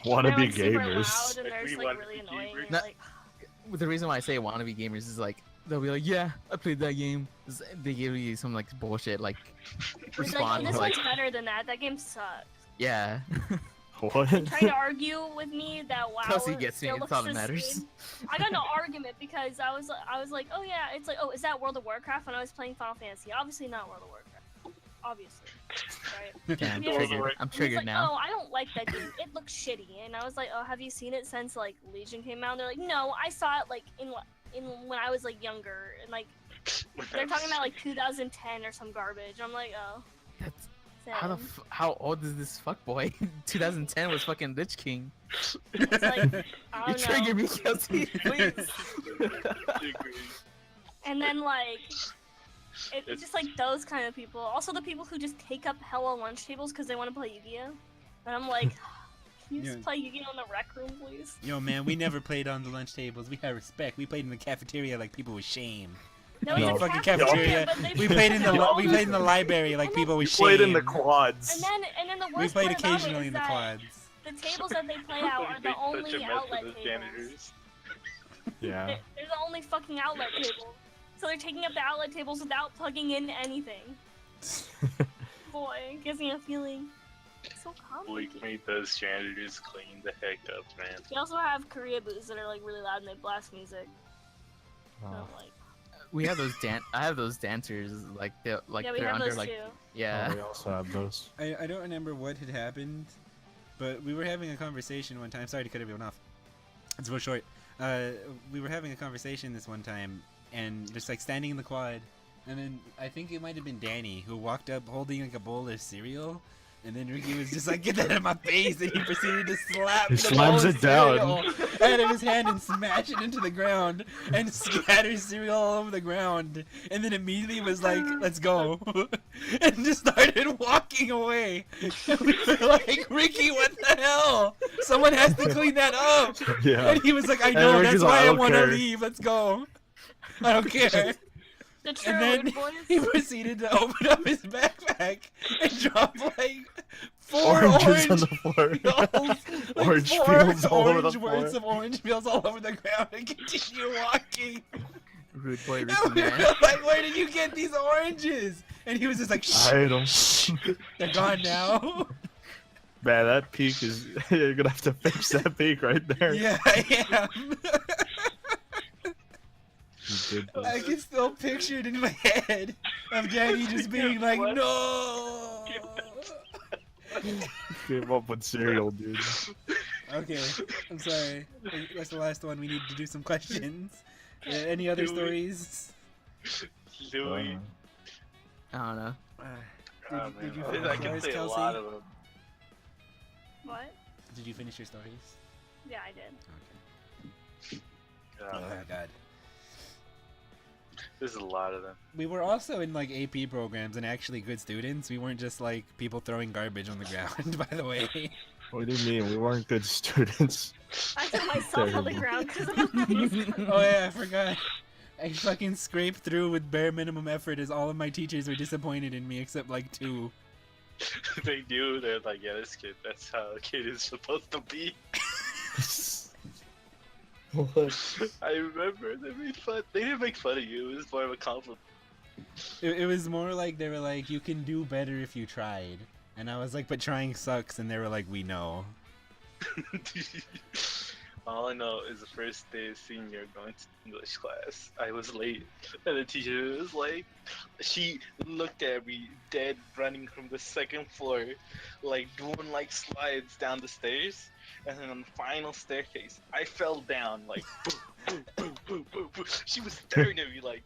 Wanna They're, be like, super gamers. loud and they're Like, just, we like, wanna really be annoying. gamers. And, No- like, The reason why I say wannabe gamers is like they'll be like, yeah, I played that game. They give you some like bullshit like it's like, response this like, one's better than that. That game sucks. yeah. What? Trying to argue with me that WoW Kelsey gets me. still It's looks all that the matters. same. I got in an argument because I was like, oh yeah, it's like, oh, is that World of Warcraft? When I was playing Final Fantasy, obviously not World of Warcraft, obviously, right? Damn, I'm Yeah. triggered. I'm And he's triggered like, now. oh, I don't like that game. It looks shitty. And I was like, oh, have you seen it since like Legion came out? And they're like, no, I saw it like in when I was like younger, and like they're talking about like 2010 or some garbage. I'm like, oh. That's, Same. how old is this fuckboy? 2010 was fucking Lich King. It's like, I You don't know. triggered me, Kelsey. Please. And then like, it's just like those kind of people. Also the people who just take up hella lunch tables because they want to play Yu-Gi-Oh. And I'm like, can you just Yeah. play Yu-Gi-Oh in the rec room, please? Yo, man, we never played on the lunch tables. We had respect. We played in the cafeteria like people with shame. No, No. it's a Fucking cafeteria, cafeteria. but they We put played in the their we own- played in the library like people with shame. Played in the quads. And then the worst We played part about it occasionally is in the that quads. The tables that they play out are the only outlet tables. Janitors. Yeah. They're the only fucking outlet tables. So they're taking up the outlet tables without plugging in anything. Boy, it gives me a feeling. It's so We complicated. made those janitors clean the heck up, man. We also have Korea booths that are like really loud and they blast music. So, Oh. like, We have those I have those dancers like they're like yeah, we they're have under those like too. yeah. Oh, we also have those. I don't remember what had happened, but we were having a conversation one time. Sorry to cut everyone off. It's real short. We were having a conversation this one time, and just like standing in the quad, and then I think it might have been Danny who walked up holding like a bowl of cereal, And then Ricky was just like, get that out of my face, and he proceeded to slap He the slams bowl it of down. cereal out of his hand and smash it into the ground and scatter cereal all over the ground. And then immediately was like, let's go. And just started walking away. And we were like, Ricky, what the hell? Someone has to clean that up. Yeah. And he was like, I know, Ricky's that's like, why "I I don't want to care." leave. Let's go. I don't care. The true And then rude boys. he proceeded to open up his backpack and drop like 4 Oranges orange on the floor. peels, like Orange 4 peels all over the orange words floor. of orange peels all over the ground and continue walking. Rude boy, And Ricky we were man. like, where did you get these oranges? And he was just like, shh, I hate him. shh, they're gone now. Man, that peak is. You're gonna have to fix that peak right there. Yeah, I am. You did I this. can still picture it in my head of Danny just being like, What? no. Came up with cereal, dude. Okay, I'm sorry. That's the last one. We need to do some questions. Any other stories? Louis. I don't know. Did you I finish can yours, say a Kelsey? lot of them. What? Did you finish your stories? Yeah, I did. Okay. Yeah, Oh god. there's a lot of them. We were also in like AP programs and actually good students. We weren't just like people throwing garbage on the ground, by the way. What do you mean? We weren't good students. I threw myself on the Terrible. ground because I'm nice. Oh yeah, I forgot. I fucking scraped through with bare minimum effort as all of my teachers were disappointed in me except like 2. They knew. They're like, yeah, this kid. That's how a kid is supposed to be. What? I remember they made fun. They didn't make fun of you. It was more of a compliment. It was more like they were like, you can do better if you tried. And I was like, but trying sucks. And they were like, we know. All I know is the first day of senior going to English class, I was late, and the teacher was like, she looked at me dead running from the second floor, like doing like slides down the stairs, and then on the final staircase, I fell down like boom, boom, boom, boom, boom, boom. She was staring at me like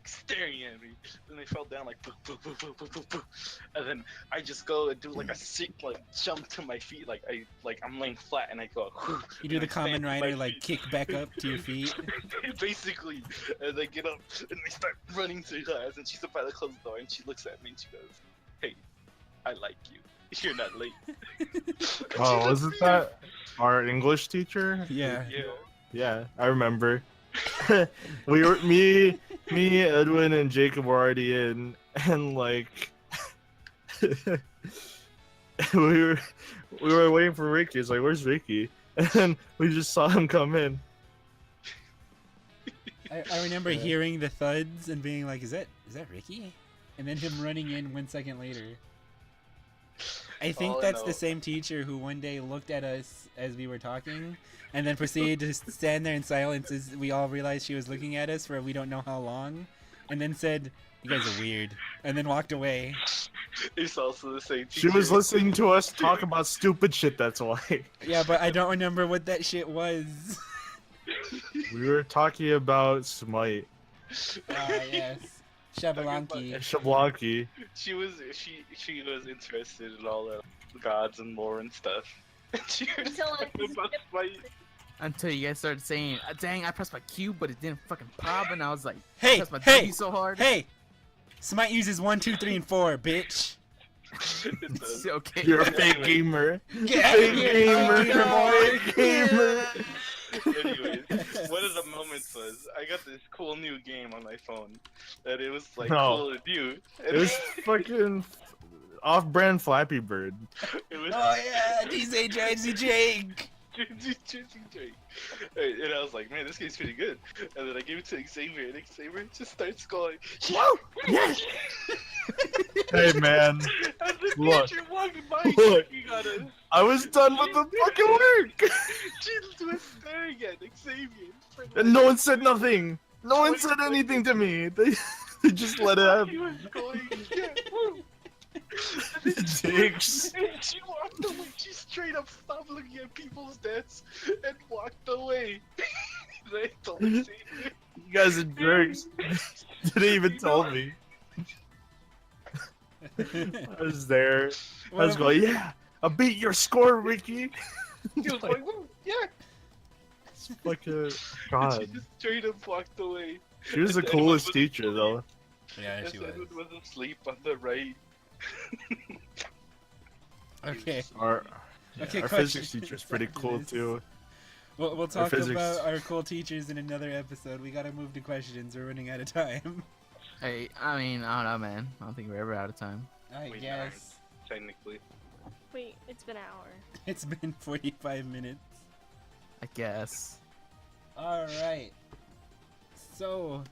staring at me. Then they fell down like boom, boom, boom, boom, boom, boom, boom. And then I just go and do like a sick like jump to my feet, I'm laying flat and I go. You do and the I stand common to my rider, like feet. kick back up to your feet. Basically, and they get up and they start running to class, and she's about to close the door, and she looks at me and she goes, "Hey, I like you. You're not late." Oh, wasn't that our English teacher? Yeah. Yeah. Yeah, I remember. We were me, Edwin, and Jacob were already in, and like we were waiting for Ricky. It's like, where's Ricky? And then we just saw him come in. I remember hearing the thuds and being like, is that Ricky? And then him running in 1 second later. I think All I that's know- the same teacher who one day looked at us as we were talking and then proceeded to stand there in silence as we all realized she was looking at us for we don't know how long, and then said, "You guys are weird," and then walked away. It's also the same She teacher. was listening to us talk about stupid shit. That's why Yeah, but I don't remember what that shit was. we were talking about Smite, Ah, yes. Shabalanki. Shablanki. She was interested in all the gods and lore and stuff. She was Until I- talking about Smite. Until you guys started saying, dang, I pressed my Q, but it didn't fucking pop, and I was like, Hey, pressed my hey, W so hard. hey! Smite uses 1, 2, 3, and 4, bitch. It does. Okay. You're a fake gamer. Yeah. Fake gamer, fake gamer. Anyways, one of the moments was I got this cool new game on my phone that it was like No. cool to do. It was fucking off-brand Flappy Bird. It was Oh yeah, DJ Jersey Jake. and I was like, man, this game's pretty good. And then I gave it to Xavier, and Xavier just starts going, Whoa! Yes! Hey man, and the Look. teacher walked by Look. looking at us. I was done with the fucking work, She was staring at Xavier. for and no one said nothing. No one said anything to me. They just let it He happen. was going, yeah, woo. And then Dicks. and she walked away. She straight up stopped looking at people's desks and walked away. They told Xavier. You guys are jerks. Didn't even tell me. I was there. I was going, yeah, I beat your score, Ricky. He was like, "Woo, yeah." It's like a And god. she just straight up walked away. She was the And everyone coolest was teacher, asleep. though. Yeah, And she was. everyone was asleep on the right. Okay. Our, Okay, our question. physics teacher's pretty cool This- too. We'll talk physics- about our cool teachers in another episode. We gotta move to questions. We're running out of time. Hey, I mean, I don't know, man. I don't think we're ever out of time. I We guess. Technically. Wait, it's been an hour. It's been 45 minutes. I guess. Alright. So,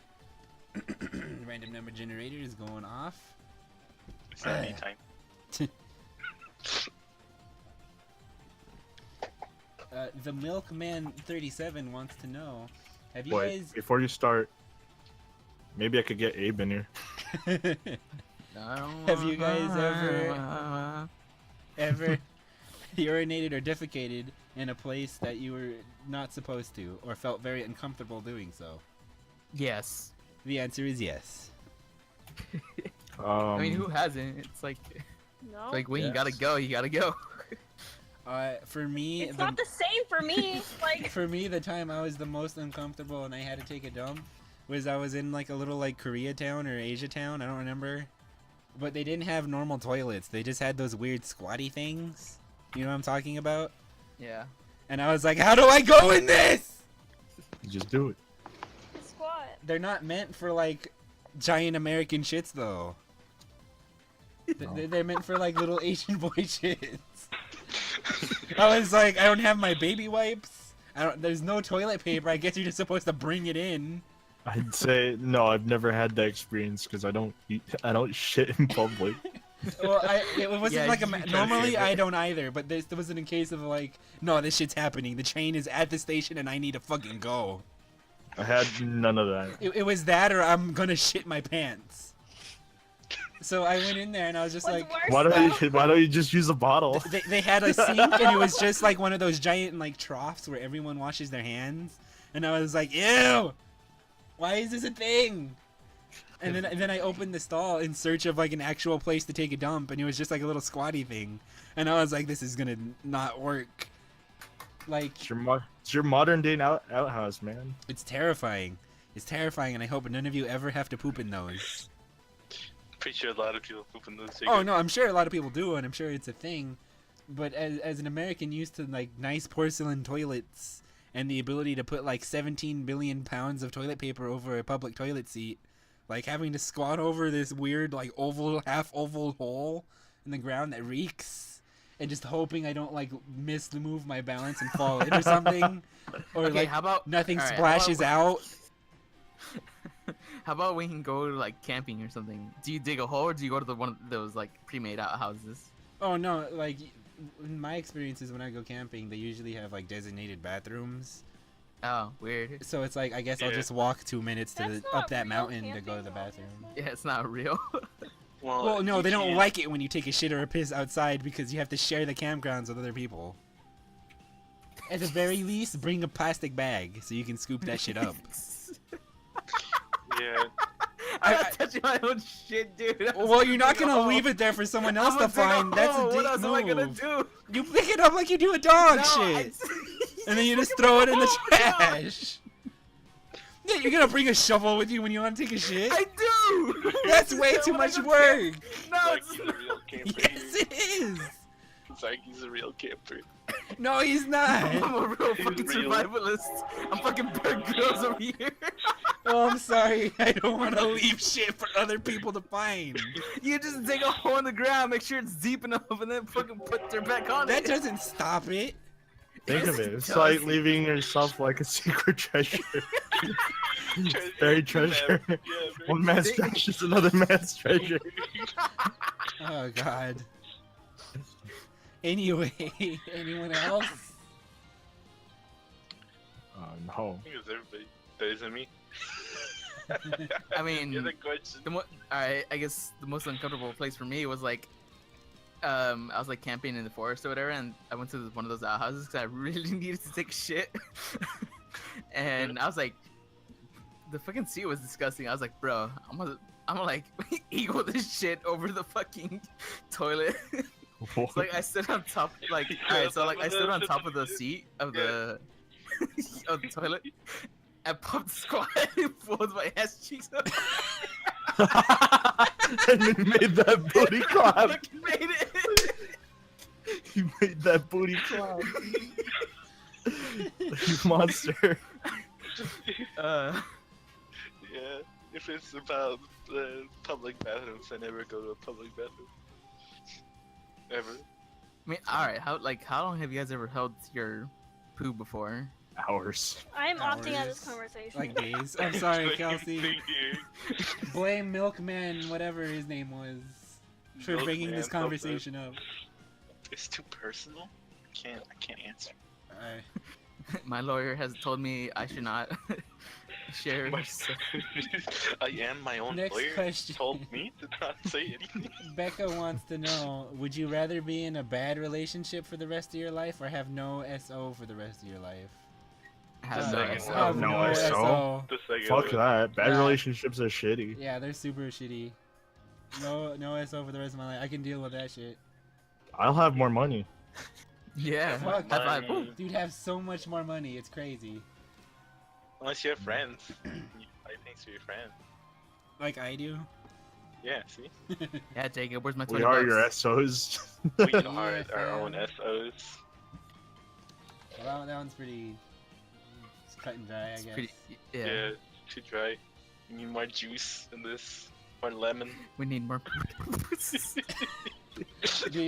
random number generator is going off. It's not anytime. The Milkman 37 wants to know, have you Wait, before you start, maybe I could get Abe in here. guys have you guys ever urinated or defecated in a place that you were not supposed to, or felt very uncomfortable doing so? Yes. The answer is yes. I mean, who hasn't? It's like No. when you Yes. gotta go, you gotta go. For me, It's not the same for me. Like, for me, the time I was the most uncomfortable and I had to take a dump was I was in like a little like Koreatown or Asia town, I don't remember. But they didn't have normal toilets. They just had those weird squatty things. You know what I'm talking about? Yeah. And I was like, how do I go in this? You just do it. squat. They're not meant for like giant American shits though. They're meant for like little Asian boy shits. I was like, I don't have my baby wipes. There's no toilet paper. I guess you're just supposed to bring it in. I'd say no. I've never had that experience because I don't shit in public. Well, it wasn't Yeah, like you can't normally say that. I don't either, but there wasn't a case of like, no, this shit's happening. The train is at the station and I need to fucking go. I had none of that. It was that or I'm gonna shit my pants. So I went in there and I was just What's like, worse, Why don't you just use a bottle? they had a sink and it was just like one of those giant like troughs where everyone washes their hands, and I was like, ew, why is this a thing? And then I opened the stall in search of like an actual place to take a dump, and it was just like a little squatty thing, and I was like, this is gonna not work. Like, It's your modern day outhouse, man. it's terrifying. It's terrifying, and I hope none of you ever have to poop in those. Pretty sure a lot of people poop in those cigarettes. Oh no, I'm sure a lot of people do, and I'm sure it's a thing. But as an American used to like nice porcelain toilets and the ability to put like 17 billion pounds of toilet paper over a public toilet seat, like having to squat over this weird like half oval hole in the ground that reeks, and just hoping I don't like move my balance and fall in or something, or Okay, like how about nothing all right, how splashes about- out. How about we can go to like camping or something? Do you dig a hole or do you go to one of those like pre-made outhouses? Oh no, like in my experiences when I go camping, they usually have like designated bathrooms. Oh, weird. So it's like I guess I'll Yeah. just walk 2 minutes to That's the, not up that real mountain to camping, go to the though, bathroom. obviously. Yeah, it's not real. Well, no, you they don't can't- like it when you take a shit or a piss outside because you have to share the campgrounds with other people. At the very least, bring a plastic bag so you can scoop that shit up. Yeah. I'm not touching my own shit, dude. Well, you're not gonna leave it there for someone else to find. That's a dick What else move. am I gonna do? You pick it up like you do a dog No, shit, and then you just throw it in the trash. Yeah, you're gonna bring a shovel with you when you want to take a shit? I do. That's way too much work. No, it's Zarky's a real camper. Yes, it is. Zarky's a real camper. No, he's not. I'm a real He's fucking real. survivalist. I'm fucking Bird Girls over here. Oh, I'm sorry. I don't want to leave shit for other people to find. You just dig a hole in the ground, make sure it's deep enough, and then fucking put their back on That it. doesn't stop it. Think Yes, of it. it It's does. like leaving yourself like a secret treasure. Buried treasure. Yeah, One man's treasure is another man's treasure. Oh God. Anyway, anyone else? Oh no. I think it's everybody. That isn't me. I mean, The other question. Alright, I guess the most uncomfortable place for me was like, I was like camping in the forest or whatever, and I went to one of those outhouses because I really needed to take a shit. And I was like the fucking seat was disgusting. I was like, bro, I'm gonna like eagle this shit over the fucking toilet. So, like I stood on top, like alright, so like I stood on top of the seat of the of the toilet. I popped the squad and pulled my ass cheeks up. And you made that booty clap. Fucking made it. You made that booty clap. You monster. Yeah, if it's about public bathrooms, I never go to a public bathroom. Ever. I mean, alright, how long have you guys ever held your poo before? Hours. I'm opting out of this Hours. conversation. Like days. I'm sorry, Same Kelsey. thing here. Blame Milkman, whatever his name was, for bringing Milkman, this conversation up. It's too personal. I can't answer. My lawyer has told me I should not share. I am my own Next lawyer. question. Told me to not say anything. Becca wants to know, would you rather be in a bad relationship for the rest of your life or have no SO for the rest of your life? Have The no second SO. one. Have no SO? The second Fuck one. that. Bad Yeah. relationships are shitty. Yeah, they're super shitty. No SO for the rest of my life. I can deal with that shit. I'll have more money. Yeah. Fuck. High five. Dude, have so much more money. It's crazy. Unless you have friends. You buy things for your friends. Like I do. Yeah, see? Yeah, Jacob, where's my We 20 are bucks? your SOs. We Yeah, are our own fam. SOs. Well, that one's pretty it's cut and dry, I It's guess. pretty, Yeah. yeah. Too dry. You need more juice in this. More lemon. We need more. Do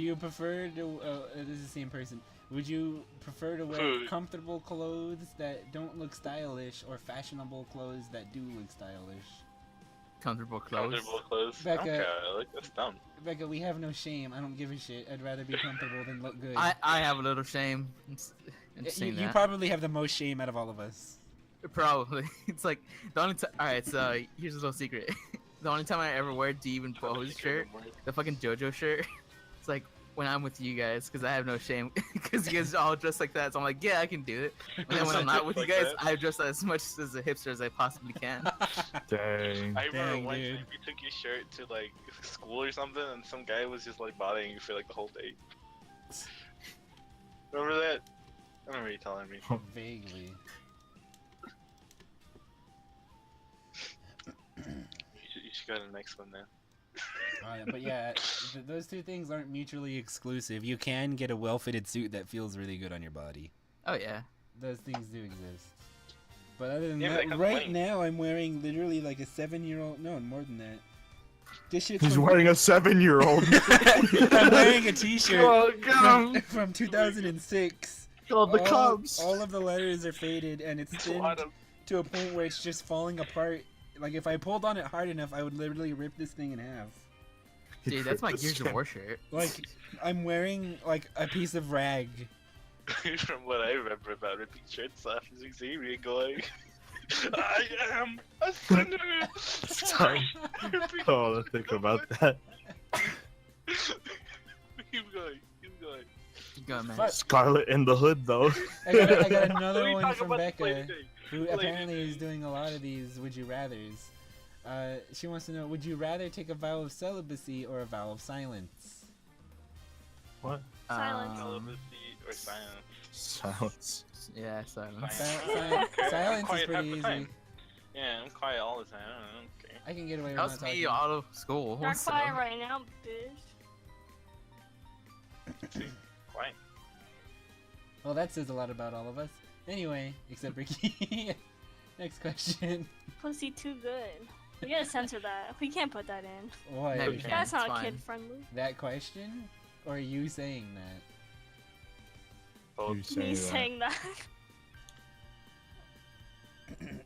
you prefer to? This is the same person. Would you prefer to wear Food. comfortable clothes that don't look stylish, or fashionable clothes that do look stylish? Comfortable clothes. Comfortable clothes. Becca. Okay, like that's dumb. Becca, we have no shame. I don't give a shit. I'd rather be comfortable than look good. I have a little shame. in saying you that. probably have the most shame out of all of us. Probably. It's like the only time. Alright, so here's a little secret. The only time I ever wear "Do You Even Pose" shirt, the fucking JoJo shirt, it's like when I'm with you guys, because I have no shame, because you guys are all dressed like that. So I'm like, yeah, I can do it. And then when I'm not with you Like guys, that? I dress as much as a hipster as I possibly can. Dang. I remember Dang, one dude. time you took your shirt to like school or something, and some guy was just like bothering you for like the whole day. Remember that? I remember you telling me. Vaguely. You should go to the next one then. But yeah, those two things aren't mutually exclusive. You can get a well-fitted suit that feels really good on your body. Oh yeah. Those things do exist. But other than Yeah, but that, they right complain. now I'm wearing literally like a 7-year-old. No, more than that. This shit's He's from- wearing a 7-year-old. I'm wearing a T-shirt Oh, from, from 2006. God, the Cubs. All of the letters are faded, and it's thinned to a point where it's just falling apart. Like if I pulled on it hard enough, I would literally rip this thing in half. Dude, that's my Gears of War shirt. Like I'm wearing like a piece of rag. From what I remember about ripping shirts off is Xavier going, I am a sinner! Sorry. Oh, let's think about that. Keep going, keep going. Keep going, man. Fuck. Scarlet in the Hood, though. I got What another are you one talking from about play Becca, today? who Play apparently today. is doing a lot of these would you rathers. She wants to know, would you rather take a vow of celibacy or a vow of silence? What? Silence. Celibacy or silence? Silence. Yeah, silence. Silence. Silence is Quiet half pretty the easy. time. Yeah, I'm quiet all the time. I don't care. I can get away with That not was talking. me out of school. Not so- quiet right now, bitch. Quiet. Well, that says a lot about all of us. Anyway, except Ricky. Next question. Pussy too good. We gotta censor that. We can't put that in. What? No, we can't. That's not it's fine. kid friendly. That question? Or you saying that? Both. You say Me that. saying that.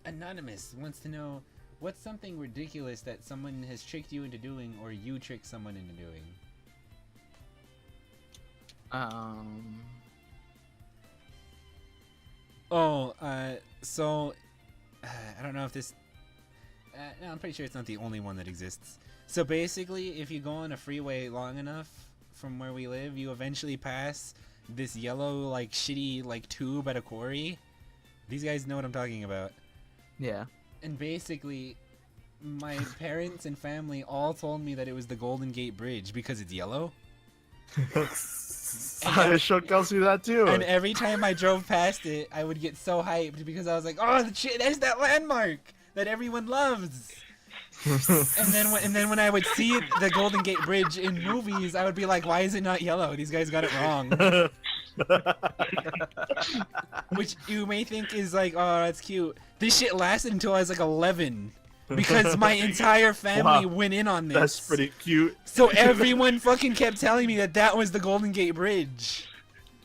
Anonymous wants to know, what's something ridiculous that someone has tricked you into doing or you tricked someone into doing? Oh, so I don't know if this. No, I'm pretty sure it's not the only one that exists. So basically, if you go on a freeway long enough from where we live, you eventually pass this yellow, like shitty, like tube at a quarry. These guys know what I'm talking about. Yeah. And basically, my parents and family all told me that it was the Golden Gate Bridge because it's yellow. Show Kelsey that too. And every time I drove past it, I would get so hyped because I was like, "Oh, shit! There's that landmark that everyone loves." and then when I would see it, the Golden Gate Bridge in movies, I would be like, "Why is it not yellow? These guys got it wrong." Which you may think is like, "Oh, that's cute." This shit lasted until I was like 11. Because my entire family went in on this. That's pretty cute. So everyone fucking kept telling me that that was the Golden Gate Bridge.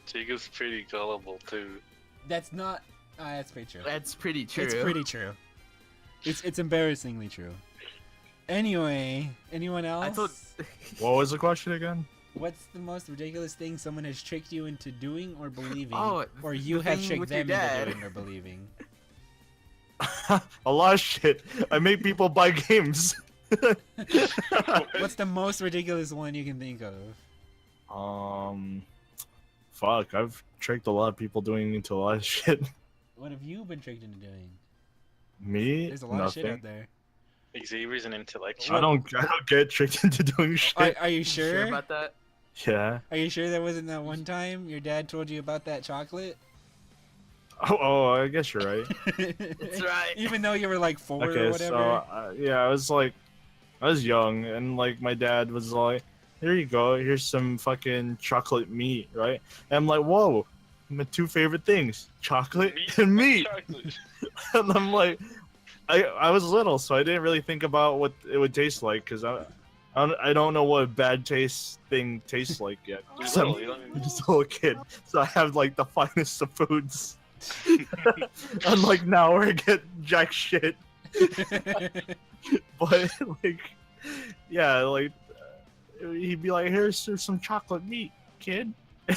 Jacob's pretty gullible too. That's not. That's pretty true. That's pretty true. It's pretty true. It's embarrassingly true. Anyway, anyone else? What was the question again? What's the most ridiculous thing someone has tricked you into doing or believing, Oh, or you the have thing tricked with them your into dad. doing or believing? A lot of shit. I make people buy games. What's the most ridiculous one you can think of? Fuck. I've tricked a lot of people doing into a lot of shit. What have you been tricked into doing? Me? There's a lot of shit out there. Xavier's an intellectual. I don't get tricked into doing shit. Are you sure? about that? Yeah. Are you sure that wasn't that one time your dad told you about that chocolate? Oh, I guess you're right. That's right. Even though you were like 4 or Okay, whatever. so yeah, I was young, and like my dad was like, "Here you go, here's some fucking chocolate meat, right?" And I'm like, "Whoa, my 2 favorite things, chocolate and meat." Chocolate. And I'm like, I was little, so I didn't really think about what it would taste like, because I don't know what a bad taste thing tastes like yet. You're 'Cause I'm little, you don't even- just a little kid, so I have like the finest of foods. Unlike now where I get jack shit. But like, yeah, like he'd be like, here's some chocolate meat, kid."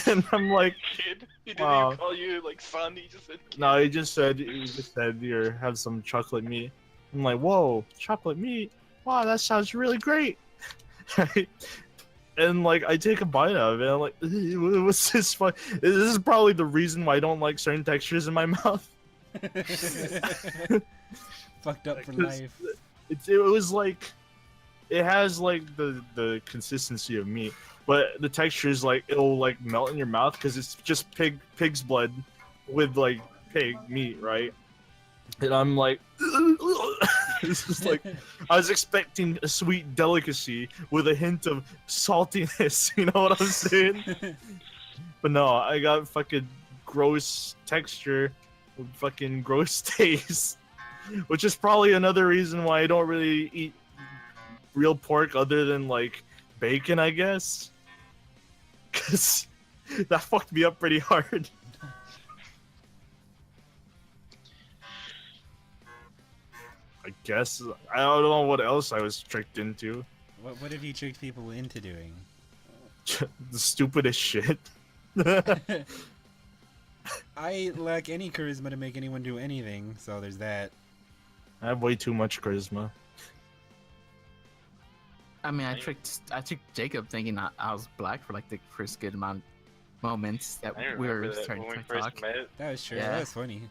And I'm like, Kid? He didn't Wow. even call you like son, he just said kid. no, he just said, here, have some chocolate meat. I'm like, whoa, chocolate meat? Wow, that sounds really great. And like, I take a bite out of it, I'm like, what's this fun? This is probably the reason why I don't like certain textures in my mouth. Fucked up for Because life. It was like, it has like the consistency of meat, but the texture is like, it'll like melt in your mouth because it's just pig's blood with like pig meat, right? And I'm like, this is like, I was expecting a sweet delicacy with a hint of saltiness, you know what I'm saying? But no, I got fucking gross texture with fucking gross taste, which is probably another reason why I don't really eat real pork other than like bacon, I guess. Cause that fucked me up pretty hard. I guess I don't know what else I was tricked into. What have you tricked people into doing? The stupidest shit. I lack any charisma to make anyone do anything, so there's that. I have way too much charisma. I mean, I tricked Jacob thinking I was black for like the first good amount moments that I we remember were that starting when we to first talk. met. That was true. Yeah. That was funny.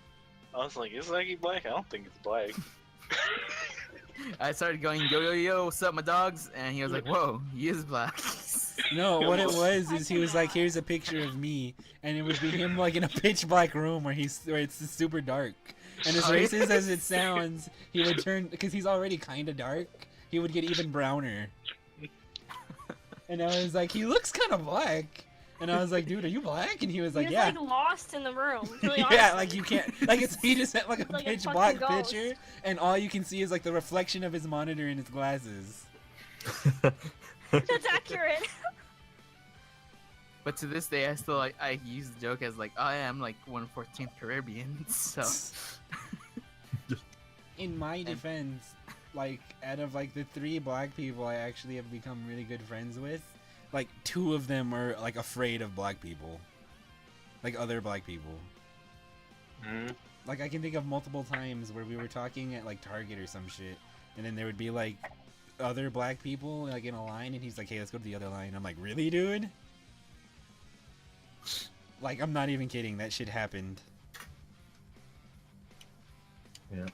I was like, is Aggie black? I don't think it's black. I started going, yo, yo, yo, what's up, my dogs? And he was like, whoa, he is black. No, what it was is he was like, here's a picture of me, and it would be him like in a pitch black room where it's super dark. And as Oh, yeah. racist as it sounds, he would turn, because he's already kind of dark, he would get even browner. And I was like, he looks kind of black. And I was like, dude, are you black? And he was like, He was yeah. like lost in the room. Really Yeah, honestly. like you can't, like he just had like a Like a pitch fucking black ghost. picture, and all you can see is like the reflection of his monitor in his glasses. That's accurate. But to this day, I still like, I use the joke as like, oh, yeah, I'm like 1/14th Caribbean, so. In my defense, like out of like the 3 black people I actually have become really good friends with, like 2 of them are like afraid of black people, like other black people. Like I can think of multiple times where we were talking at like Target or some shit, and then there would be like other black people like in a line, and he's like, "Hey, let's go to the other line." I'm like, "Really, dude?" Like I'm not even kidding. That shit happened. Yeah.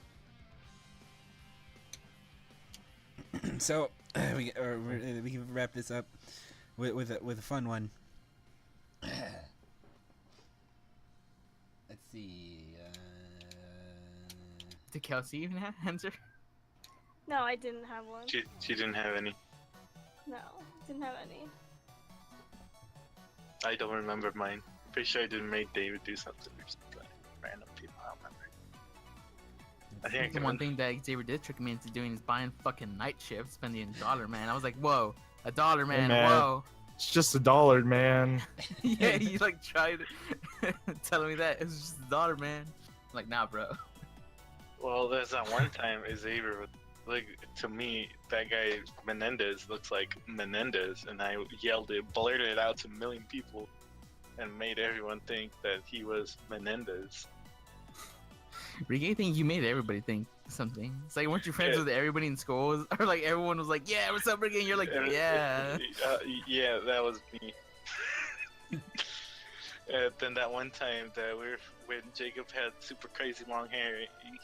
So we can wrap this up with a fun one. Let's see. Did Kelsey even answer? No, I didn't have one. She didn't have any. No, didn't have any. I don't remember mine. Pretty sure I didn't make David do something or something. Random people, I don't remember. I think The one thing that Xavier did trick me into doing is buying fucking night shift, spending $1, man. I was like, whoa, $1, man, man. whoa. It's just $1, man. Yeah, he like tried telling me that it was just $1, man. I'm like, nah, bro. Well, there's that one time Xavier would, like, to me, that guy Menendez looks like Menendez, and I yelled it, blurted it out to a million people, and made everyone think that he was Menendez. Ricky, think you made everybody think something. It's like, weren't you friends Yeah. with everybody in school? Or like everyone was like, yeah, what's up, Ricky? And you're like, yeah. Yeah, that was me. Then that one time that when Jacob had super crazy long hair,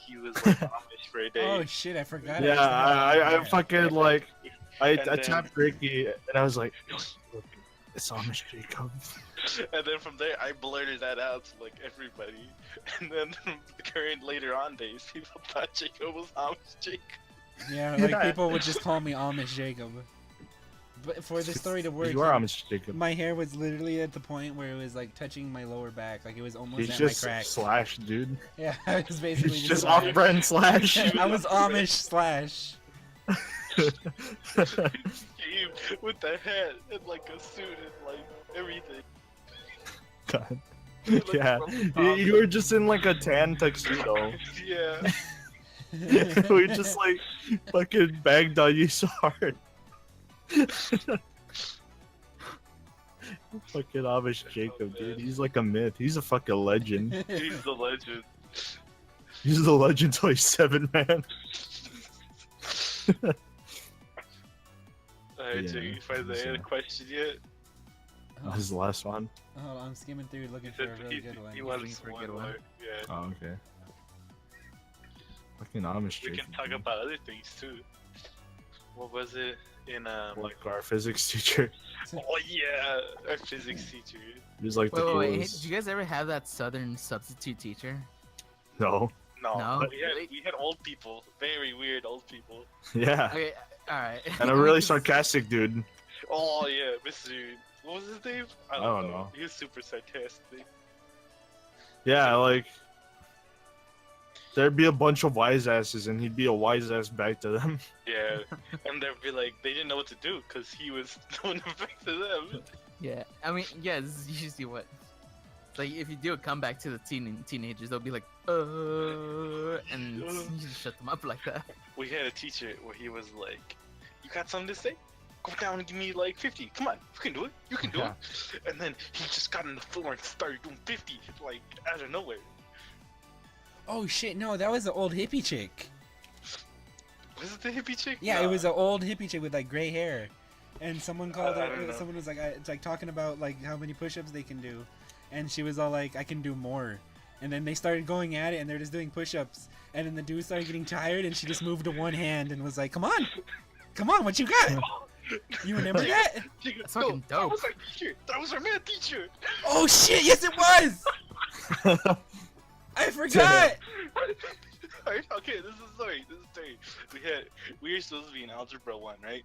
he was like Amish for a day. Oh shit! I forgot. Yeah, I fucking like I And then- tapped Ricky and I was like, look, it's Amish Jacob. And then from there, I blurted that out to like everybody. And then the current later on days, people thought Jacob was Amish Jacob. Yeah, like Yeah. people would just call me Amish Jacob. But for the story to work, You are Amish Jacob. my hair was literally at the point where it was like touching my lower back, like it was almost He's at just my crack. Slash, dude. Yeah, I was basically He's just Slash. off-brand Slash. I was Amish Slash. Came with the hat and like a suit and like everything. God. Like, Yeah, you were just in like a tan tuxedo. Yeah. We just like fucking bagged on you so hard. Fucking Amish Jacob, dude. He's like a myth. He's a fucking legend. He's the legend. He's the legend till he's 7, man. Alright, Yeah, Jake, you find the so- other question yet? This is the last one. Oh, I'm skimming through looking He for said a really good one. he looking wants for a one good one. more. Yeah. Oh, okay. Fucking Amish We Jacob. can talk dude. about other things too. What was it in Like our physics teacher. Oh yeah, our physics teacher. He was like the Wait, coolest. did you guys ever have that Southern substitute teacher? No. No, No? we had old people, very weird old people. Yeah. Okay, alright. And a really sarcastic dude. Oh yeah, Mr. What was his name? I don't know. He was super sarcastic. Yeah, like there'd be a bunch of wise asses and he'd be a wise ass back to them. Yeah, and they'd be like, they didn't know what to do because he was doing it back to them. Yeah, I mean, yeah, this is usually what. Like, if you do a comeback to the teenagers, they'll be like, and you just shut them up like that. We had a teacher where he was like, you got something to say? Go down and give me like 50. Come on, you can do it. You can do Yeah. it. And then he just got on the floor and started doing 50, like out of nowhere. Oh shit! No, that was the old hippie chick. Was it the hippie chick? Yeah, Nah. it was an old hippie chick with like gray hair, and someone called I don't her. know. Someone was like, it's like talking about like how many push-ups they can do, and she was all like, I can do more. And then they started going at it, and they're just doing push-ups, and then the dude started getting tired, and she just moved to one hand and was like, come on, what you got? You remember that? She goes, That's fucking "No, dope." That was our teacher. That was our math teacher. Oh shit! Yes, it was. I forgot. Alright, okay, this is a story. We were supposed to be in Algebra 1, right?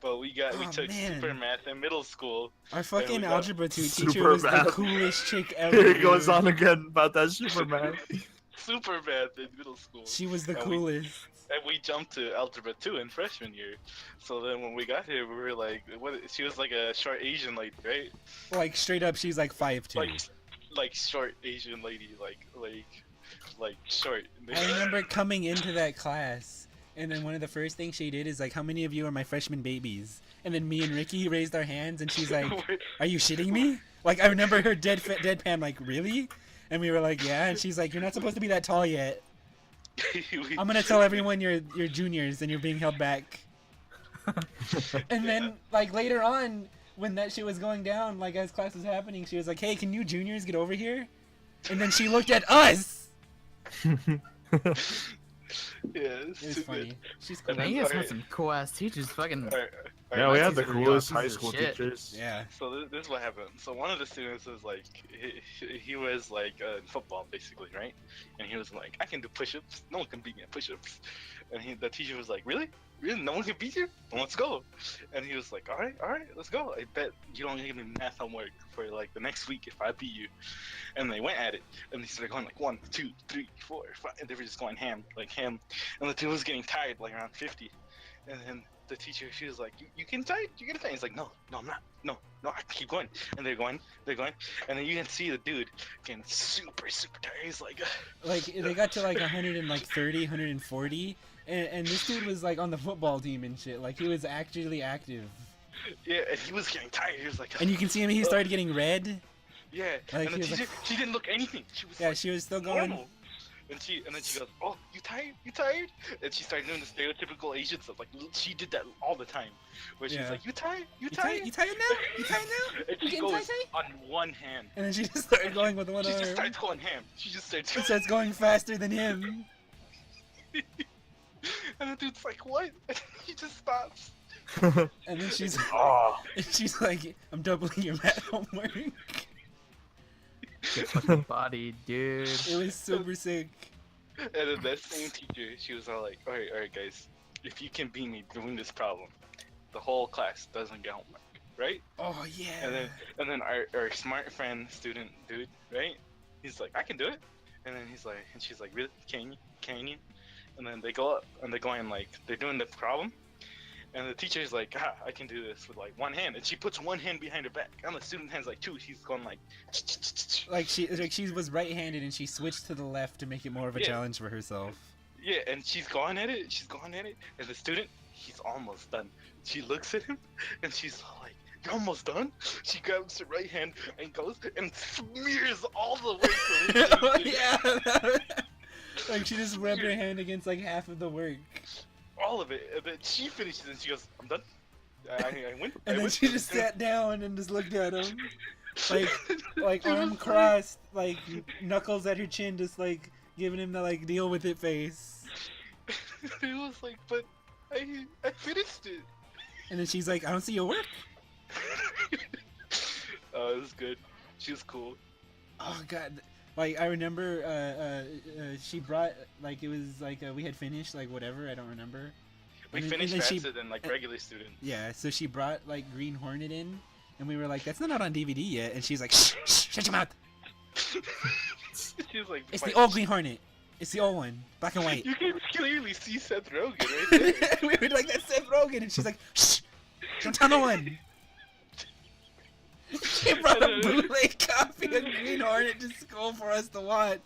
But we Oh, took man. super math in middle school. Our fucking we got algebra 2 teacher super was the math. coolest chick ever. Here he goes dude. on again about that Superman. Super math in middle school. She was the And we- coolest. And we jumped to Algebra 2 in freshman year. So then when we got here, we were like, what? She was like a short Asian lady, right? Like straight up, she's like 5'2". Like short Asian lady, like short. I remember coming into that class, and then one of the first things she did is like, how many of you are my freshman babies? And then me and Ricky raised our hands, and she's like, are you shitting me? Like, I remember her deadpan, like, really? And we were like, yeah. And she's like, you're not supposed to be that tall yet. I'm gonna tell everyone you're juniors and you're being held back. And then, like, later on, when that shit was going down, like, as class was happening, she was like, hey, can you juniors get over here? And then she looked at us! Yeah, It was funny. She's cool. Man, you guys had some cool ass teachers. Fucking. Yeah, we my had the teachers were coolest pieces high of school shit. teachers. Yeah. So this is what happened. So one of the students was like, he was like in football basically, right? And he was like, I can do push-ups. No one can beat me at push-ups. And the teacher was like, really? Really? No one can beat you? Well, let's go. And he was like, all right, let's go. I bet you don't give me math homework for like the next week if I beat you. And they went at it, and they started going like 1, 2, 3, 4, 5, and they were just going ham. And the dude was getting tired, like around 50. And then the teacher, she was like, you getting tired? You getting tired? He's like, no, I'm not. No, I keep going. And they're going. And then you can see the dude getting super, super tired. He's like, they got to like 130, 140, and this dude was like on the football team and shit. Like he was actually active. yeah, and he was getting tired. He was like, And you can see him. He started getting red. yeah. Like, And the he was teacher, like- she didn't look anything. She was Yeah, like, she was still going. normal. And then she goes, oh, you tired? And she started doing the stereotypical Asian stuff. Like she did that all the time, where she's Yeah. like, you tired? You tired now? You tired now? And You she getting goes tired? on one hand. And then she just started going with one She just arm. starts going ham. She just starts. She starts going faster than him. And the dude's like, what? And he just stops. And then she's Oh, she's like, I'm doubling your math homework. Get fucking body, dude. It was super sick. And then that same teacher, she was all like, all right, guys, if you can beat me doing this problem, the whole class doesn't get homework, right? Oh yeah. And then our smart friend student dude, right? He's like, I can do it. And then she's like, really? Can you? And then they go up and they're going like, they're doing the problem. And the teacher's like, I can do this with like one hand. And she puts one hand behind her back. And the student hand's like two. She's going like, Like she was right-handed and she switched to the left to make it more of a Yeah. challenge for herself. yeah, and she's going at it. And the student, he's almost done. She looks at him and she's like, you're almost done? She grabs her right hand and goes and smears all the way to Oh his yeah. Like she just rubbed her hand against like half of the work. all of it. And then she finishes and she goes, I'm done. I win. I And then win." she just sat down and just looked at him. Like It was arm crossed, like knuckles at her chin, just like giving him the like deal with it face. It was like, but I finished it. And then she's like, I don't see your work. Oh, it was good. She was cool. Oh god. Like I remember she brought like it was like we had finished like whatever, I don't remember. We And then- finished and then she- faster than like regular students. Yeah, so she brought like Green Hornet in and we were like, that's not out on DVD yet, and she's like, shh, shut your mouth. She was like, It's the "Wait, old Green Hornet. It's the old one. Black and white. You can clearly see Seth Rogen right there. We were like, that's Seth Rogen, and she's like, shh, don't tell no one. She brought a bootleg copy of Green Hornet to school for us to watch.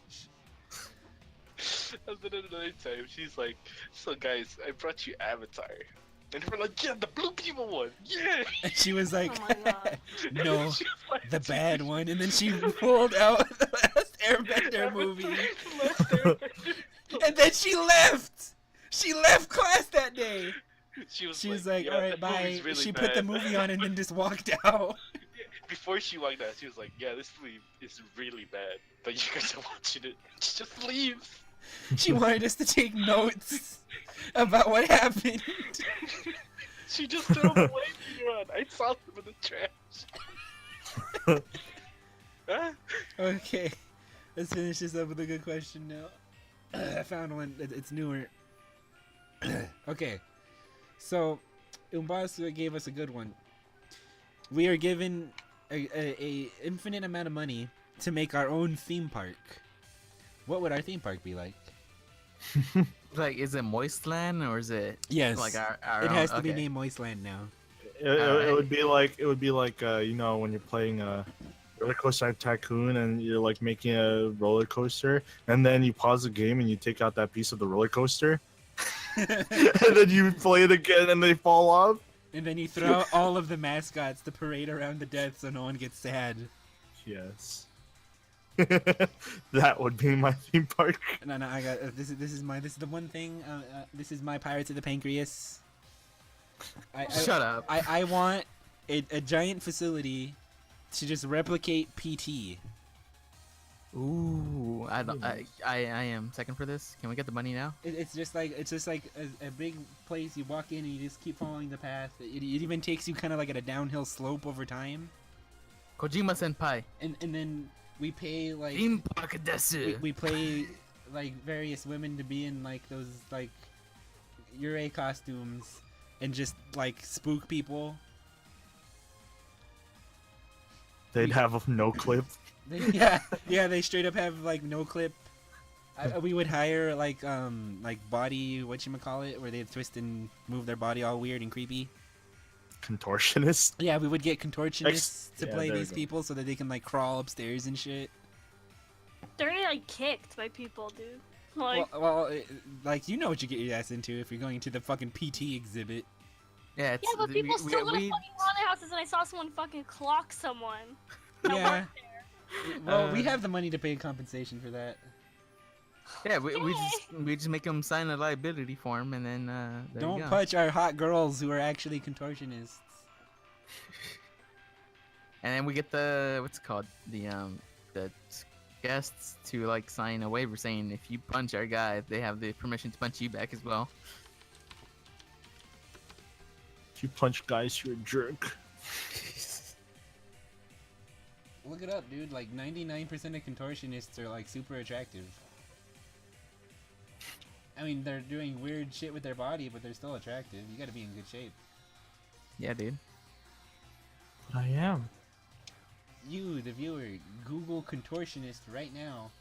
And then another time, she's like, so guys, I brought you Avatar. And we're like, yeah, the blue people one. Yeah. And she was like, Oh my God. no, She was like, the bad one. And then she pulled out the last Airbender movie. Last Airbender. And then she left. She left class that day. She was like, yeah, all the right, bye. movie's really She put the bad." movie on and then just walked out. Before she walked out, she was like, yeah, this movie is really bad. But you guys are watching it. She just leaves. She wanted us to take notes about what happened. She just threw them away later on. I saw them in the trash. Huh? Okay, let's finish this up with a good question now. I found one. It's newer. Okay, so Umbasa gave us a good one. We are given a infinite amount of money to make our own theme park. What would our theme park be like? Like, is it Moistland or is it Yes, like our it own? has to be Okay. named Moistland now. it would be like you know, when you're playing roller coaster tycoon and you're like making a roller coaster, and then you pause the game and you take out that piece of the roller coaster, and then you play it again and they fall off. And then you throw out all of the mascots to parade around the death so no one gets sad. Yes. That would be my theme park. No, I got this is the one thing. This is my Pirates of the Pancreas. Shut up. I want a giant facility to just replicate PT. Ooh, I don't. I am second for this. Can we get the money now? It's just like a big place. You walk in and you just keep following the path. It even takes you kind of like at a downhill slope over time. Kojima Senpai. And then we pay like Theme Park Desu. we play like various women to be in like those like Yurei costumes and just like spook people. They'd have a no clip. Yeah, they straight up have like no clip. We would hire like body whatchamacallit, where they twist and move their body all weird and creepy. Contortionist. Yeah, we would get contortionists to Yeah, play there you these go. people so that they can like crawl upstairs and shit. They're getting like kicked by people, dude. Like, Like you know what you get your ass into if you're going to the fucking PT exhibit. Yeah, it's, yeah, but people still go to we- fucking haunted houses, and I saw someone fucking clock someone. that Yeah. worked there. Well, we have the money to pay compensation for that. Yeah, we just make them sign a liability form, and then there Don't you go. punch our hot girls who are actually contortionists. And then we get the what's it called, the guests to like sign a waiver saying if you punch our guy, they have the permission to punch you back as well. If you punch guys, you're a jerk. Look it up, dude. Like 99% of contortionists are like super attractive. I mean, they're doing weird shit with their body, but they're still attractive. You gotta be in good shape. Yeah, dude. I am. You, the viewer, Google contortionist right now,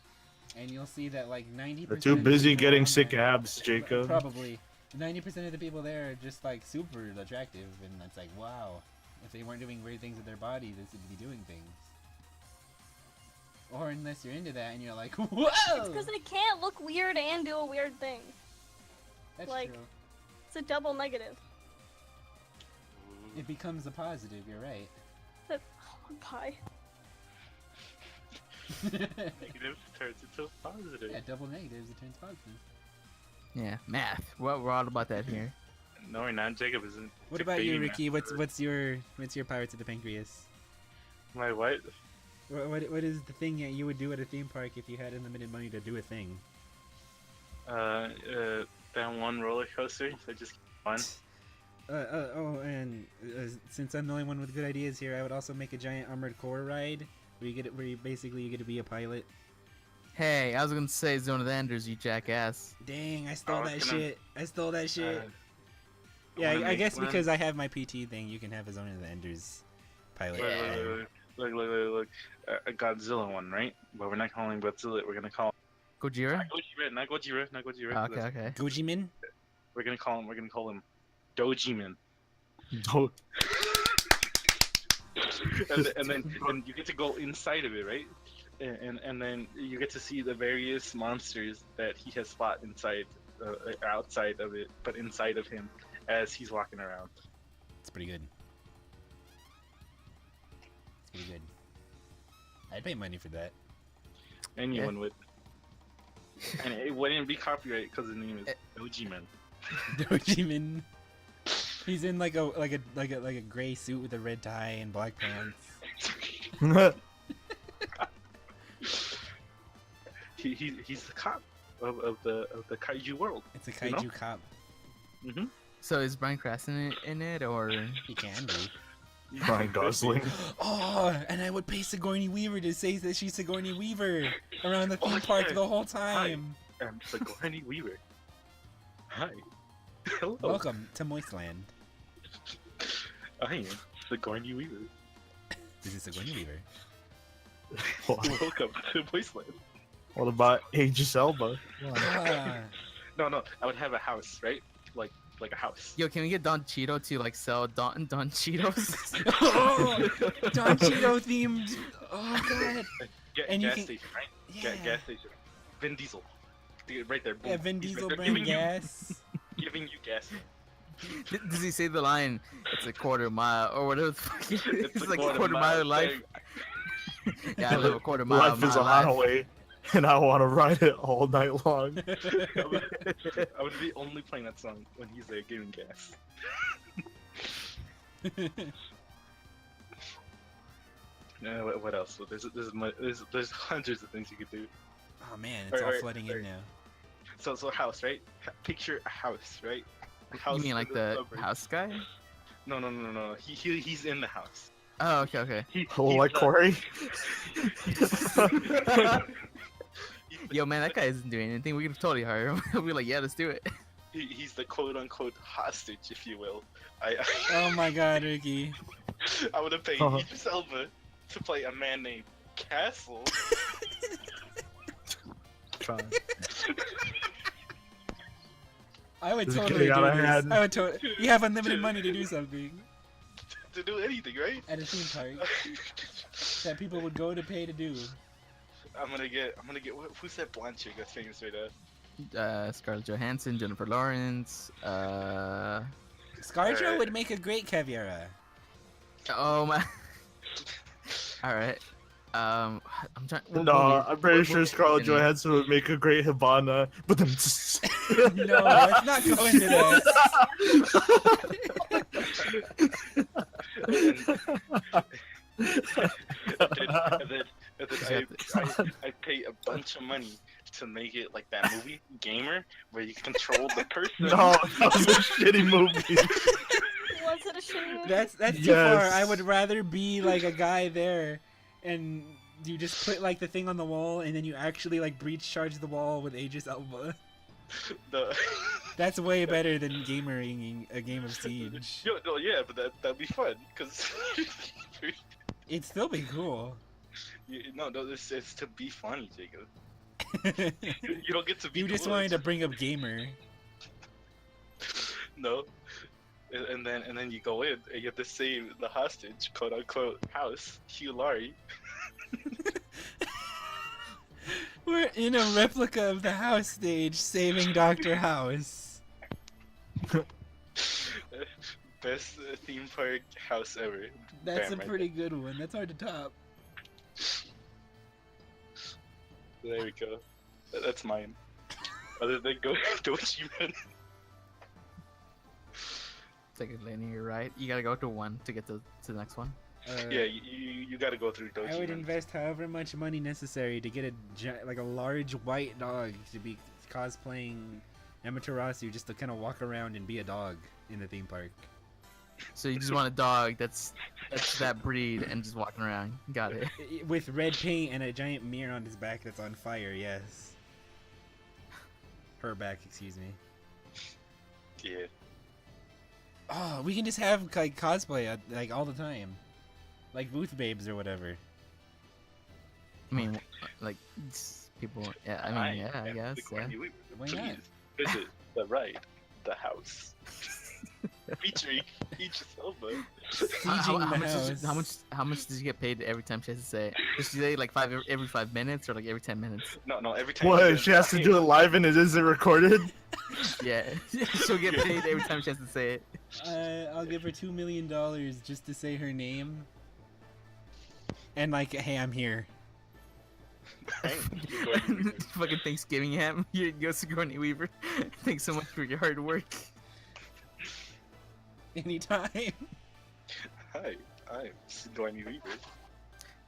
and you'll see that like 90%. They're too of the busy people getting on sick there- abs, Jacob. Probably. 90% of the people there are just like super attractive, and it's like, wow. If they weren't doing weird things with their body, this would be doing things. Or unless you're into that and you're like, whoa! It's because they can't look weird and do a weird thing. That's like- true. It's a double negative. It becomes a positive, you're right. That pie. Negative turns into positive. Yeah, double negatives, it turns positive. Yeah, math. Well, we're all about that here. No, we're not. Jacob isn't. What about you, debating Ricky? that. What's your power to the pancreas? My what? What is the thing that you would do at a theme park if you had unlimited money to do a thing? That one roller coaster that just kept on. Since I'm the only one with good ideas here, I would also make a giant armored core ride where you basically get to be a pilot. Hey, I was gonna say Zone of the Enders, you jackass. Dang, I stole was that gonna- shit. I stole that shit. wanna I make guess one. because I have my PT thing, you can have a Zone of the Enders pilot. Yeah. Look. A Godzilla one, right? But we're not calling Godzilla. We're gonna call Gojira? Not Gojira. Oh, okay. Gojimin? We're gonna call him Dojiman. Don't. and then you get to go inside of it, right? And then you get to see the various monsters that he has fought inside, outside of it, but inside of him as he's walking around. It's pretty good. It's pretty good. I'd pay money for that. Anyone would. And it wouldn't be copyright because the name is Dojiman. Dojimin. He's in like a gray suit with a red tie and black pants. He's the cop of the kaiju world. It's a kaiju cop. Mm-hmm. So is Bryan Cranston in it, or? He can be. Ryan Gosling. Oh, and I would pay Sigourney Weaver to say that she's Sigourney Weaver around the theme Oh, park yeah. the whole time. I'm Sigourney Weaver. Hi. Hello. Welcome to Moistland. I am Sigourney Weaver. This is Sigourney Weaver. Welcome to Moistland. What about Aegis Elba? Ah, No, I would have a house, right? Like a house. Yo, can we get Don Cheeto to like sell Don Cheetos? oh, Don Cheeto themed. Oh god. And you Gas can- station, right? Yeah. Gas station. Vin Diesel. Right there. Boom. Yeah, Vin He's Diesel right there brand gas. Giving you gas. Does he say the line? It's a quarter mile or whatever the fuck? It's a like a quarter mile of life. thing. Yeah, I live a quarter mile. Life is a highway, and I want to ride it all night long. I would be only playing that song when he's there giving gas. What else? There's hundreds of things you could do. Oh man, it's all flooding in now. So house, right? Picture a house, right? A house You mean like in the suburbs. house guy? No. He's in the house. Oh, okay. Like Corey? Yo, man, that guy isn't doing anything. We could totally hire him. We'll be like, yeah, let's do it. He's the quote-unquote hostage, if you will. Oh my god, Ricky. I would have paid Uh-huh. Idris Elba to play a man named Castle. Try. I would This is totally getting do out of this. hand. I would totally. You have unlimited money to do something To do anything, right? at a theme park that people would go to pay to do. I'm gonna get. Who's that blonde chick that's famous right now? Scarlett Johansson, Jennifer Lawrence. ScarJo Alright. would make a great caviar. Oh my. All right. I'm trying. No, I'm pretty sure Scarlett Johansson. Johansson would make a great Hibana, but then No, let's not go into And then I pay a bunch of money to make it like that movie Gamer, where you control the person. No, that was a shitty movie. Was it a shitty movie? That's too Yes. far. I would rather be like a guy there, and you just put like the thing on the wall, and then you actually like breach charge the wall with Idris Elba. The... That's way better than gamering a game of Siege. Yeah, but that'd be fun, cause It'd still be cool. no, it's to be funny, Jacob. You don't get to be. You just cool. wanted to bring up gamer. No. And then you go in and you have to save the hostage, quote unquote, house, Hugh Laurie. We're in a replica of the house stage, saving Dr. House. Best theme park house ever. That's Bam, a right pretty good one. That's hard to top. There we go. That's mine. Other than go Doji Man. It's like a linear, right? You gotta go to one to get to the next one. Yeah, you gotta go through Doji I would Man. invest however much money necessary to get a large white dog to be cosplaying Amaterasu, just to kind of walk around and be a dog in the theme park. So you just want a dog that's that breed and just walking around. Got it. With red paint and a giant mirror on his back that's on fire, yes. Her back, excuse me. Yeah. Oh, we can just have like cosplay like all the time, like booth babes or whatever. I mean, like people. Yeah, I mean, yeah, I guess. Yeah. Why Please not? visit the ride, the house. Featuring Idris Elba. Sieging the house. How much did you get paid every time she has to say it? Does she say like every 5 minutes or like every 10 minutes? No, every time. What? She has to do it live and it isn't recorded? Yeah, she'll get paid every time she has to say it. I'll give her $2 million just to say her name. And like, hey, I'm here. Fucking Thanksgiving ham. Here goes Sigourney Weaver. Thanks so much for your hard work. Anytime. Hi, I'm Sigourney Weaver.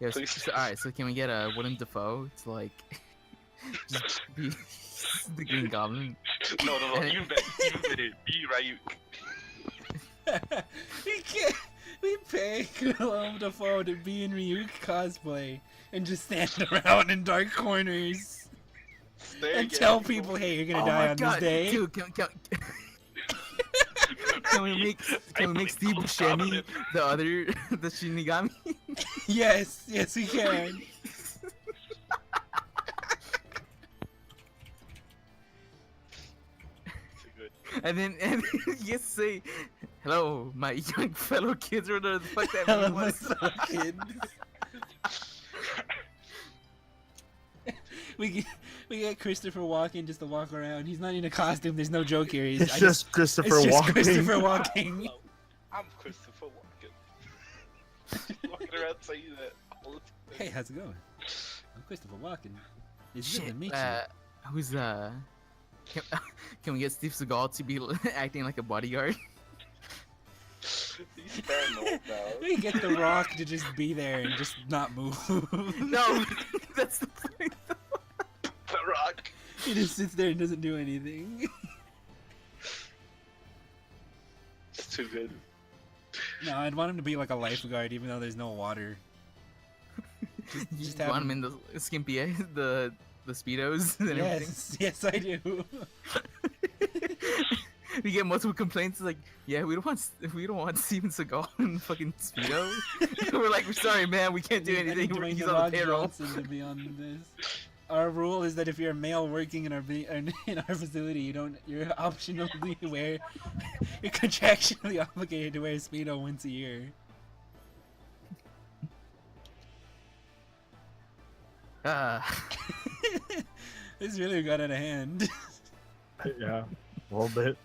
Yeah, Please. so, alright, so can we get a Willem Dafoe to like just be the Green Goblin? No, even better, be Ryuk. We pay Willem Dafoe to be in Ryuk cosplay and just stand around in dark corners and tell people, hey, you're gonna die on this day. Dude, can we make Steve Buscemi the Shinigami? Yes, we can. And then you get to say, hello, my young fellow kids, or whatever the fuck that Hello, meme my was. fellow kids. We get Christopher Walken just to walk around. He's not in a costume. There's no joke here. It's just Christopher it's just Walken. Christopher Walken. Hello, I'm Christopher Walken. Walking around saying that all the time. Hey, how's it going? I'm Christopher Walken. It's good to Shit, meet you. who's can we get Steve Seagal to be acting like a bodyguard? We get the Rock to just be there and just not move. No, that's the point. The Rock. He just sits there and doesn't do anything. It's too good. No, I'd want him to be like a lifeguard, even though there's no water. Just You have want him in the skimpy, the speedos and everything. Yes, I do. We get multiple complaints like, yeah, we don't want Steven Seagal in fucking speedo. We're like, we're sorry, man, we can't do I need anything. Dwayne He's The on Rock the payroll. Johnson to be on this. Our rule is that if you're a male working in our facility, you're optionally wear, you're contractually obligated to wear a speedo once a year. This really got out of hand. Yeah, a little bit.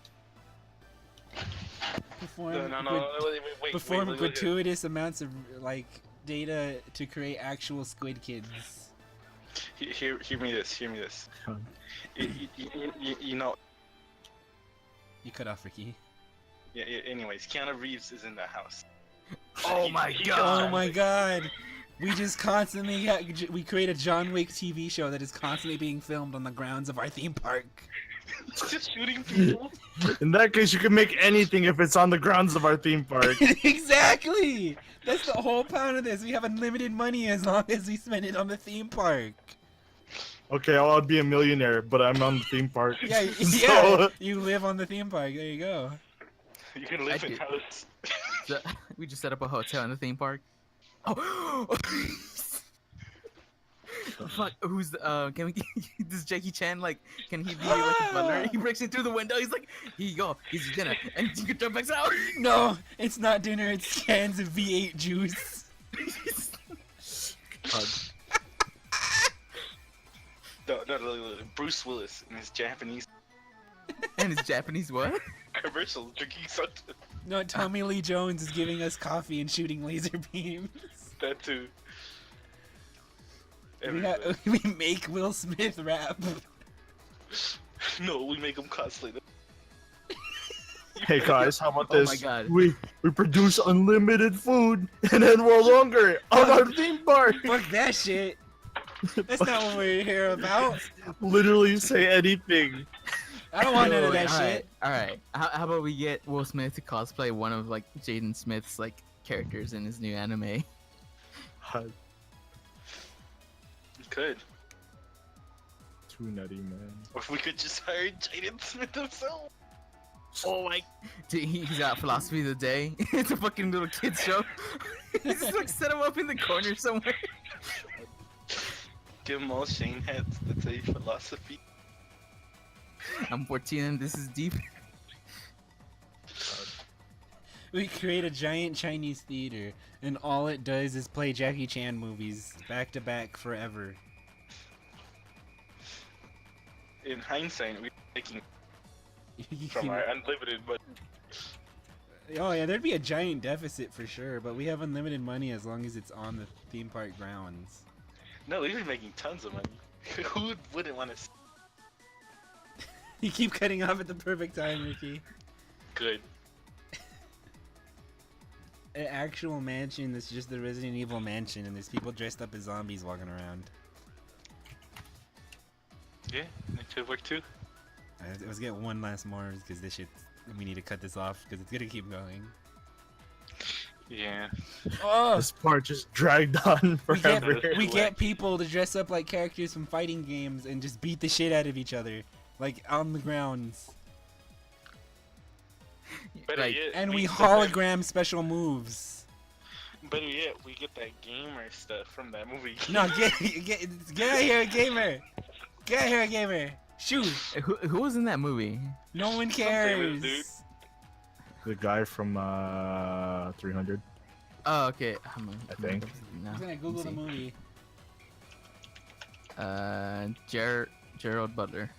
Perform gratuitous amounts of like data to create actual squid kids. Hear me this. You know. You cut off Ricky. Yeah. Anyways, Keanu Reeves is in the house. Oh my god! Oh my god! We just constantly we create a John Wick TV show that is constantly being filmed on the grounds of our theme park. Just shooting people. In that case, you can make anything if it's on the grounds of our theme park. Exactly! That's the whole point of this. We have unlimited money as long as we spend it on the theme park. Okay, I'll be a millionaire, but I'm on the theme park. Yeah, So- you live on the theme park. There you go. You can live in house. We just set up a hotel in the theme park. Oh, fuck! Who's can we? Does Jackie Chan like? Can he be like a butler? He breaks in through the window. He's like, "Here you go. Here's your dinner," and you can jump back out. No, it's not dinner. It's cans of V8 juice. No, Bruce Willis and his Japanese And his Japanese what? commercial drinking something. No, Tommy Lee Jones is giving us coffee and shooting laser beams. That too. We make Will Smith rap. No, we make him cosplay. Hey guys, how about Oh this? my God. We produce unlimited food and then we're longer on our theme park. Fuck that shit. That's not what we're here about. Literally say anything. I don't want none of Wait, that shit. Alright. How about we get Will Smith to cosplay one of like Jaden Smith's like characters in his new anime? Could. Too nutty, man. Or if we could just hire Jaden Smith himself. Oh my! Dude, he's got philosophy of the day. It's a fucking little kids show. He's just like set him up in the corner somewhere. Give him all Shane hats that say philosophy. I'm 14 and this is deep. We create a giant Chinese theater, and all it does is play Jackie Chan movies back to back forever. In hindsight, we're taking from our unlimited money. Oh yeah, there'd be a giant deficit for sure, but we have unlimited money as long as it's on the theme park grounds. No, we'd be making tons of money. Who wouldn't want to? You keep cutting off at the perfect time, Ricky. Good. An actual mansion that's just the Resident Evil mansion, and there's people dressed up as zombies walking around. Yeah, that could work too. Let's get one last more because this shit. We need to cut this off because it's gonna keep going. Yeah. Oh, This part just dragged on forever. we get people to dress up like characters from fighting games and just beat the shit out of each other, like on the grounds. Better Like, yet, And we get hologram special moves. that- Better yet, we get that gamer stuff from that movie. No, get out of here, gamer! Get out of here, gamer! Shoot! Who was in that movie? No one famous cares. dude. The guy from 300. Oh, okay. I think. No, I'm gonna Google the movie. Gerald Butler.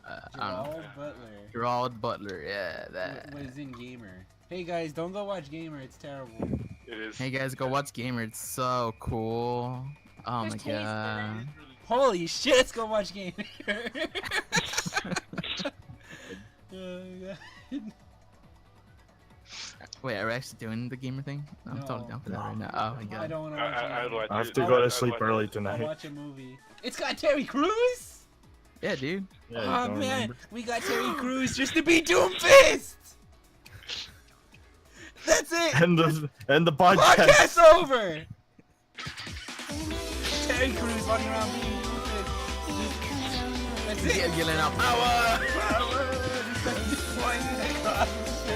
I don't know. Gerald Butler. Gerald Butler. Yeah, that. What is in Gamer? Hey guys, don't go watch Gamer. It's terrible. It is. Hey guys, go watch Gamer. It's so cool. Oh There's my Haze in god. it. Holy shit! Let's go watch Gamer. Oh, God. Wait, are we actually doing the gamer thing? No, I'm totally No. down for that right now. Oh my I god. don't want to watch it. I have to go to sleep early I'll tonight. watch a movie. It's got Terry Crews. Yeah, dude. Yeah, you Oh don't man, remember? we got Terry Crews just to be Doomfist. That's it. And the podcast. Podcast over. Terry Crews walking around being Doomfist. That's He's it. yelling out power. Power. Just like flying across the